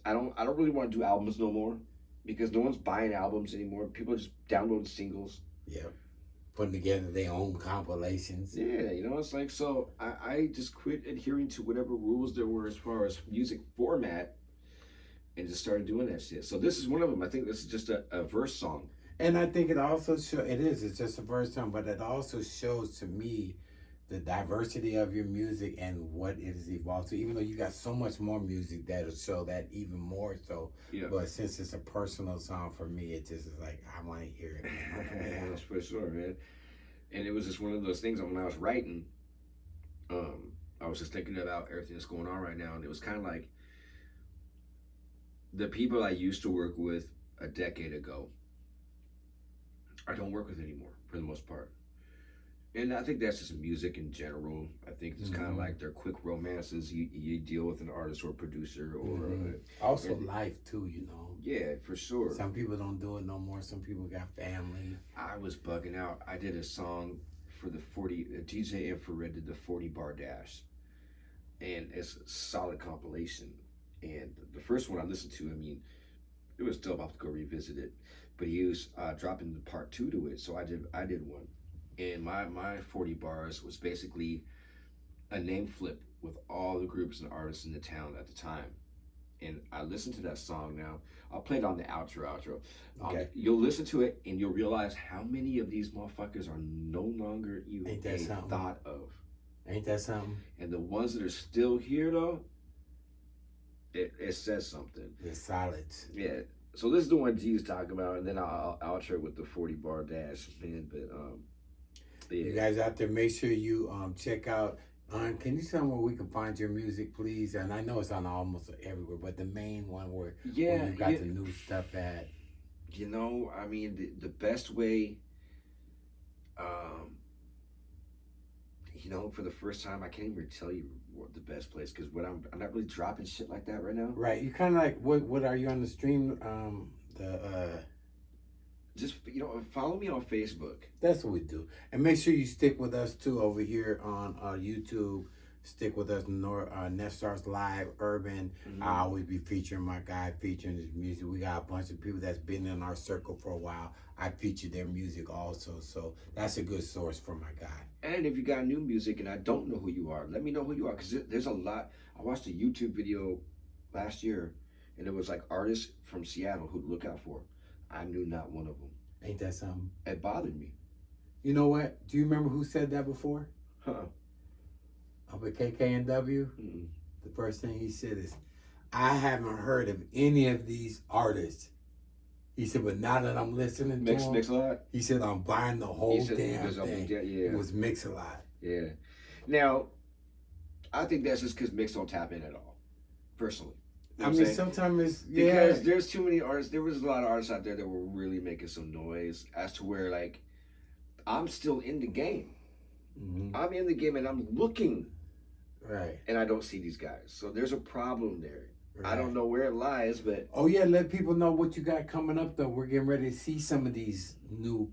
I don't really want to do albums no more, because no one's buying albums anymore. People are just downloading singles. Yeah. Putting together their own compilations. Yeah, you know, it's like, so I just quit adhering to whatever rules there were as far as music format, and just started doing that shit. So this is one of them. I think this is just a verse song. And I think it also it's just a verse song, but it also shows to me the diversity of your music and what it has evolved to. Even though you got so much more music that'll show that even more so. Yeah. But since it's a personal song for me, it just is like I want to hear it. Yeah, that's for sure, man. And it was just one of those things when I was writing. I was just thinking about everything that's going on right now, and it was kind of like the people I used to work with a decade ago, I don't work with anymore for the most part. And I think that's just music in general. I think it's kind of like they're quick romances. You deal with an artist or producer or also life too, you know. Yeah, for sure. Some people don't do it no more. Some people got family. I was bugging out. I did a song for the DJ Infrared did the 40 Bar Dash, and it's a solid compilation. And the first one I listened to, I mean, it was dope. I have to go revisit it, but he was dropping the part 2 to it, so I did one. And my 40 bars was basically a name flip with all the groups and artists in the town at the time. And I listened to that song now. I'll play it on the outro. Okay. You'll listen to it and you'll realize how many of these motherfuckers are no longer even thought of. Ain't that something? And the ones that are still here though, it says something. They're solid. Yeah. So this is the one G's talking about, and then I'll outro with the 40 Bar Dash, man. But yeah. You guys out there, make sure you check out. Can you tell me where we can find your music, please? And I know it's on almost everywhere, but the main one where you got the new stuff at. You know, I mean, the best way, you know, for the first time, I can't even tell you what the best place, because I'm not really dropping shit like that right now. Right, you kind of like, what are you on the stream? Just, you know, follow me on Facebook. That's what we do. And make sure you stick with us, too, over here on YouTube. Stick with us, NetStarzLive, Urban. I always be featuring my guy, featuring his music. We got a bunch of people that's been in our circle for a while. I feature their music also. So that's a good source for my guy. And if you got new music and I don't know who you are, let me know who you are. Because there's a lot. I watched a YouTube video last year, and it was like artists from Seattle who'd look out for. I knew not one of them. Ain't that something? It bothered me. You know what? Do you remember who said that before? Up at KKNW? The first thing he said is, I haven't heard of any of these artists. He said, but now that I'm listening to him, Mix-a-Lot? He said, I'm buying the whole damn thing. Yeah. It was Mix-a-Lot. Yeah. Now, I think that's just because Mix don't tap in at all, personally. You know I mean, sometimes it's, because there's too many artists. There was a lot of artists out there that were really making some noise as to where, like, I'm still in the game. I'm in the game and I'm looking. Right. And I don't see these guys. So there's a problem there. Right. I don't know where it lies, but... Oh, yeah, let people know what you got coming up, though. We're getting ready to see some of these new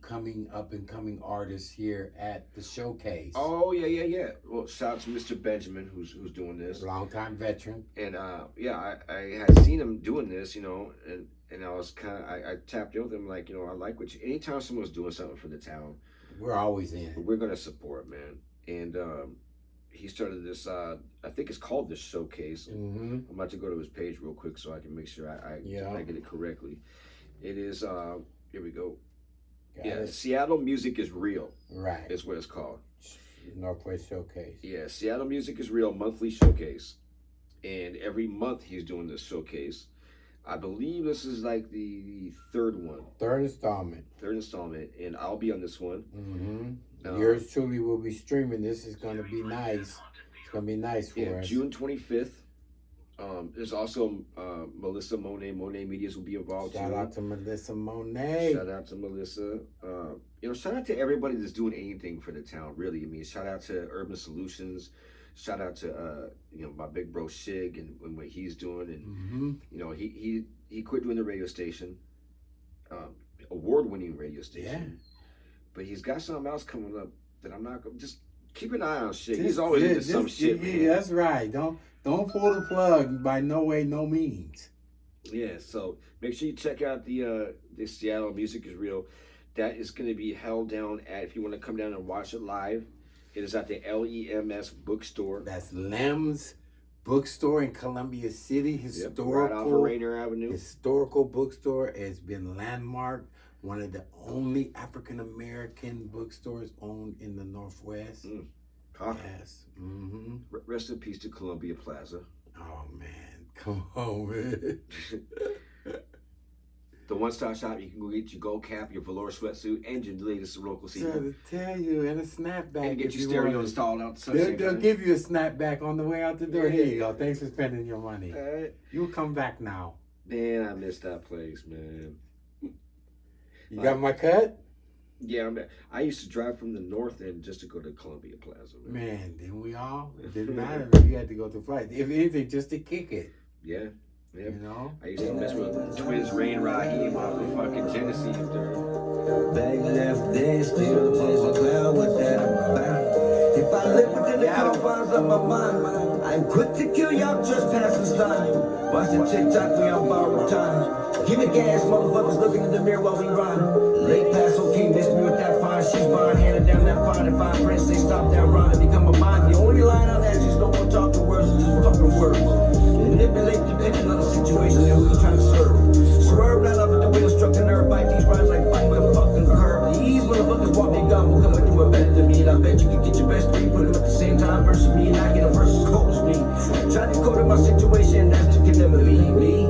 up-and-coming artists here at the showcase. Oh, yeah. Well, shout out to Mr. Benjamin, who's doing this. Long-time veteran. And, I had seen him doing this, you know, and I was kind of... I tapped in with him, like, you know, I like what you... Anytime someone's doing something for the town... We're always in. We're going to support, man. And, he started this, I think it's called the Showcase. I'm about to go to his page real quick so I can make sure I get it correctly. It is, here we go. Seattle Music is Real. Right. Is what it's called. Northwest Showcase. Yeah, Seattle Music is Real monthly showcase. And every month he's doing this showcase. I believe this is like the third one. Third installment. And I'll be on this one. Yours truly will be streaming. This is going to be nice. It's going to be nice for us. June 25th. There's also Melissa Monet. Monet Medias will be involved too. Shout out to Melissa Monet. Shout out to Melissa. You know, shout out to everybody that's doing anything for the town, really. I mean, shout out to Urban Solutions. Shout out to you know, my big bro Shig and what he's doing. And you know, he quit doing the radio station. Award-winning radio station. Yeah. But he's got something else coming up that I'm not going to... Just keep an eye on shit. He's always into some shit, man. Yeah, that's right. Don't pull the plug by no way, no means. Yeah, so make sure you check out the Seattle Music is Real. That is going to be held down at, if you want to come down and watch it live, it is at the LEMS bookstore. That's Lem's Bookstore in Columbia City. Historical, right off of Rainier Avenue. Historical bookstore. Has been landmarked. One of the only African-American bookstores owned in the Northwest. Huh? Yes. Mm-hmm. Rest in peace to Columbia Plaza. Oh man, come on, man. The one-stop shop, you can go get your gold cap, your velour sweatsuit, and your latest local CD. To tell you, and a snapback. And get your stereo installed out. They'll give you a snapback on the way out the door. Yeah. Here you go. Thanks for spending your money. All right. You'll come back now. Man, I miss that place, man. You got my cut? Yeah, I used to drive from the north end just to go to Columbia Plaza. Man, didn't we all? It didn't matter. You had to go to flight. If anything, just to kick it. Yeah. Yeah. You know? I used to mess with twins Rain Raheem off of fucking Genesee up there. Back left there, still there's a cloud, what that about? If I live within the confines of my mind, I'm quick to kill y'all trespassing style. Watch the TikTok, we on borrowed time. Give it gas, motherfuckers looking in the mirror while we ride. Late Paso King, miss me with that fine. She's fine, handed down that fine. And fine prince, they stop that rhyme and become a mind. The only line on that is no more talking words, just fucking words. Manipulate depending on the situation and who you trying to serve. Swerve right off at the wheel, struck the nerve, bite these rhymes like biting a fucking curb. These motherfuckers want me gum, will come and do it better than me. And I bet you can get your best three, put them at the same time versus me. And I get a versus cold as me. Try to code in my situation, that's just can never be me.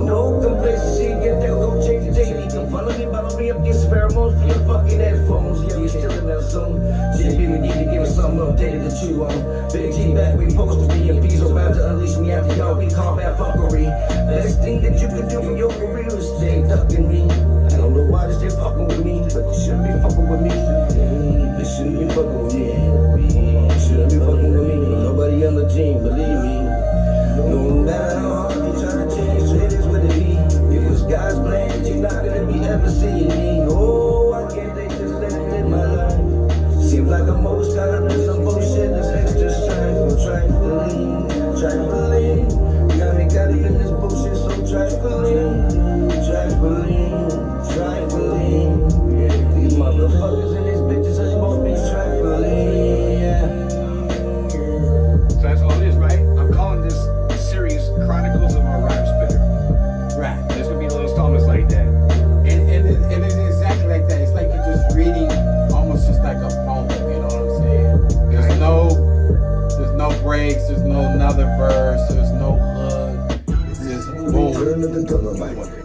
No complacency, get that, go change the daily. Come follow me up these pheromones for your fucking headphones. Yeah, you're still in that zone. JB, we need to give us something updated to chew on. Big T back, we supposed to be in peace. About to unleash me after y'all, we call that fuckery. Best thing that you can do for your career is stay ducking me. I don't know why they stay fucking with me, but they shouldn't be fucking with me. They shouldn't be fucking with me. They shouldn't be fucking with me. Nobody on the team, believe me. No matter how hard you try to change, it is what it be. It was God's plan, you're not gonna be ever seeing me. Oh, I can't they just let it in my life. Seems like I'm most caught up in some bullshit that's extra trifling. Got me caught up in this bullshit so trifling. These motherfuckers and these bitches are supposed to be trifling. Yeah. So that's all it is, right? I'm calling this series Chronicles of a Rhyme Spitter. Right. There's gonna be little installments like that. And it's exactly like that. It's like you're just reading almost just like a poem, you know what I'm saying? There's no breaks, there's no another verse, there's no hook. It's just boom.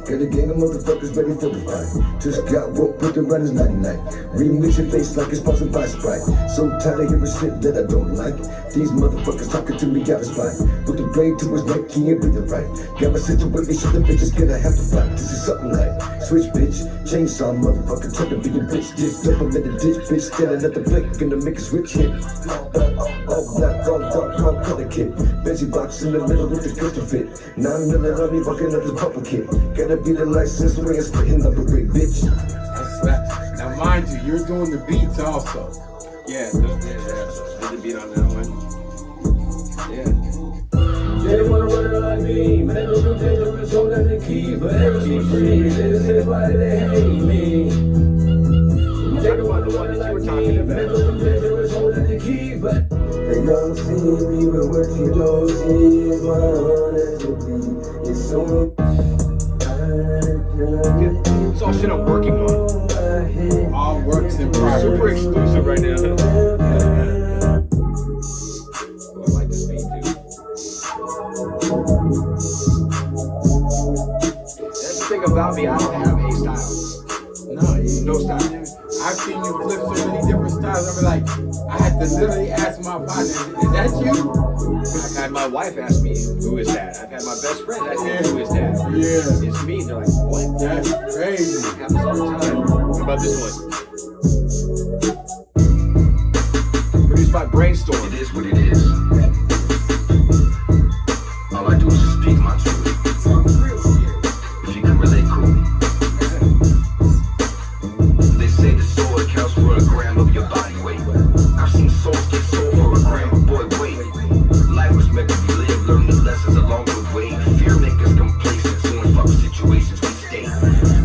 Got a gang of motherfuckers ready for the fight. Just got woke with the runners 99. Remix your face like it's sponsored by Sprite. So tired of hearing shit that I don't like. These motherfuckers talking to me out of spite. With the blade to his neck, he ain't breathing right. Got my situation, the bitches gonna have to fight. This is something like switch bitch, chainsaw motherfucker, trying to be a bitch. Just up, I'm in the ditch, bitch, standing at the blink, gonna make a switch hit. All black, all dark, all color kit. Benji box in the middle with the pistol fit. 9 million on me, walking up the pumper kit. Gotta be the license way it's splitting up a big bitch. Now mind you, you're doing the beats also. Yeah, there's the beat on that one. Yeah. They wanna run it like me, man, those are dangerous, hold down the key, but every free, this is why they hate me. They don't want the one that you were talking about. Man, those are dangerous, hold down the key, but they don't see me, but what you don't see is my honesty. It's so It's all shit I'm working on. All works in progress. Super exclusive right now. Oh, I like this beat too. That's the thing about me, I don't have a style. No style. I've seen you flip so many different styles. I'm like, I had to literally ask my partner, is that you? I've had my wife ask me, who is that? I've had my best friend ask me, who is that? Yeah. It's me. They're like, what? That's crazy. It happens all the time. What about this one? Produced by Brainstorm. It is what it is. All I do is just speak my truth. If you can relate, cool. They say the sword counts for a gram of your body weight. I've seen souls get sold for a gram, but boy, wait. Life was meant to be lived, learn the lessons along the way. Fear makes us complacent, so in fuck situations we stay.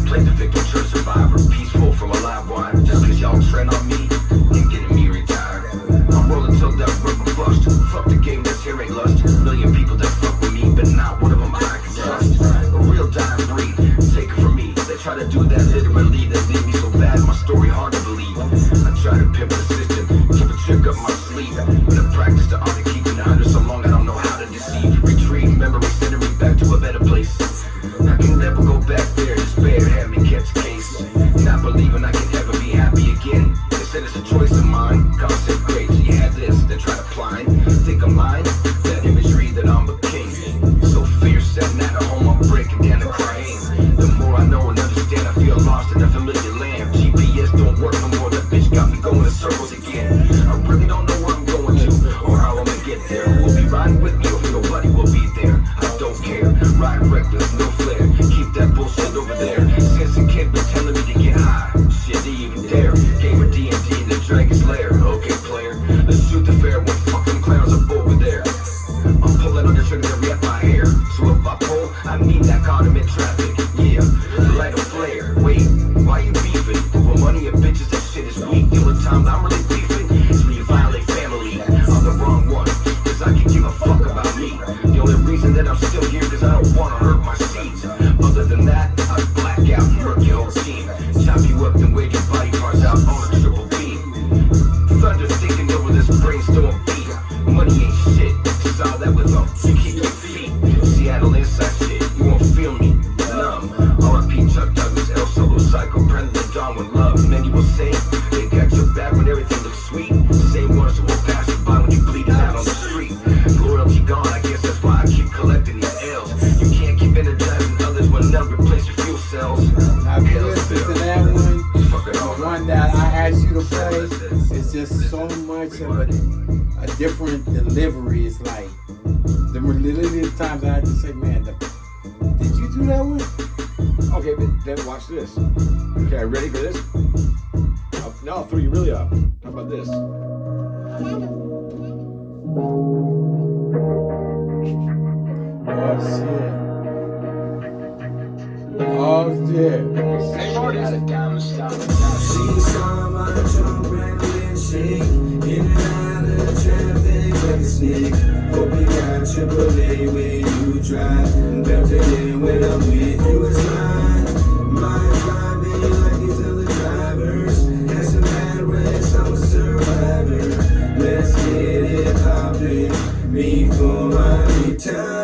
Play the victim, church survivor, peaceful from a live wire. Just cause y'all trend on me, ain't getting me retired. I'm rolling till that rubber bust. Fuck the game, this here ain't lust. Million people that fuck with me, but not one of them I can trust. A real dying breed, take it from me. They try to do that literally, that leave me so bad, my story hard to believe. I try to pimp the system, keep a trick up my sleeve. I can never go back there. Despair had me catch a case. Not believing I can ever be happy again. They said it's a choice of mine. God said great, so you had this, then try to blind. Think I'm lying? That imagery that I'm the king. So fierce that night at home I'm breaking down and crying. The more I know and understand, I feel lost in a familiar land. GPS don't work no more, that bitch got me going in circles again. I really don't know where I'm going to, or how I'm gonna get there. Who will be riding with me, or if nobody will be there? I don't care, ride reckless, no flair. Keep that bullshit over there. Since a kid been telling me to get high, shit, they even dare. Gave her D&D in the Dragon's Lair. Okay, player, let's shoot the fair when fucking clowns up over there. I'm pulling on the trigger to re-up my hair. So if I pull, I mean that condiment traffic. Yeah, light a flare. Wait, why you beefing? Over money and bitches, that shit is weak. The only time I'm really beefing is when you violate family. I'm the wrong one, cause I can give a fuck about me. The only reason that I'm still here, cause I don't wanna hurt my seeds. Other than that, I black out and murk your whole team. Chop you up and wave your body parts out on a triple beam. Thunder thinking over this brainstorm beat. Money ain't shit, just all that with them. You keep your feet. Seattle inside shit, you won't feel me. Numb. R.I.P. Chuck Douglas, El Solo Psycho, Predator Dawn with love. Many will say they got your back when everything looks sweet. Same ones who will pass you by when you bleeding out on the street. Loyalty gone, I guess that's why I keep collecting these L's. You can't keep energizing others when none replace your fuel cells. Now, if you listen to that one, the one that I asked you to play, it's just so much of a different delivery. It's like the literally times I had to say, man, did you do that one? Okay, but then watch this. Okay, ready for this? Now I'll throw you really up. How about this? Oh shit. Oh shit. Same artist. She's on my trunk, rattling shake. In and out of traffic like a snake. Hope you got AAA when you drive. Belted in when I'm with you, it's mine. My driving like these other drivers. Had some bad wrecks, I'm a survivor. Let's get it poppin' before I retire.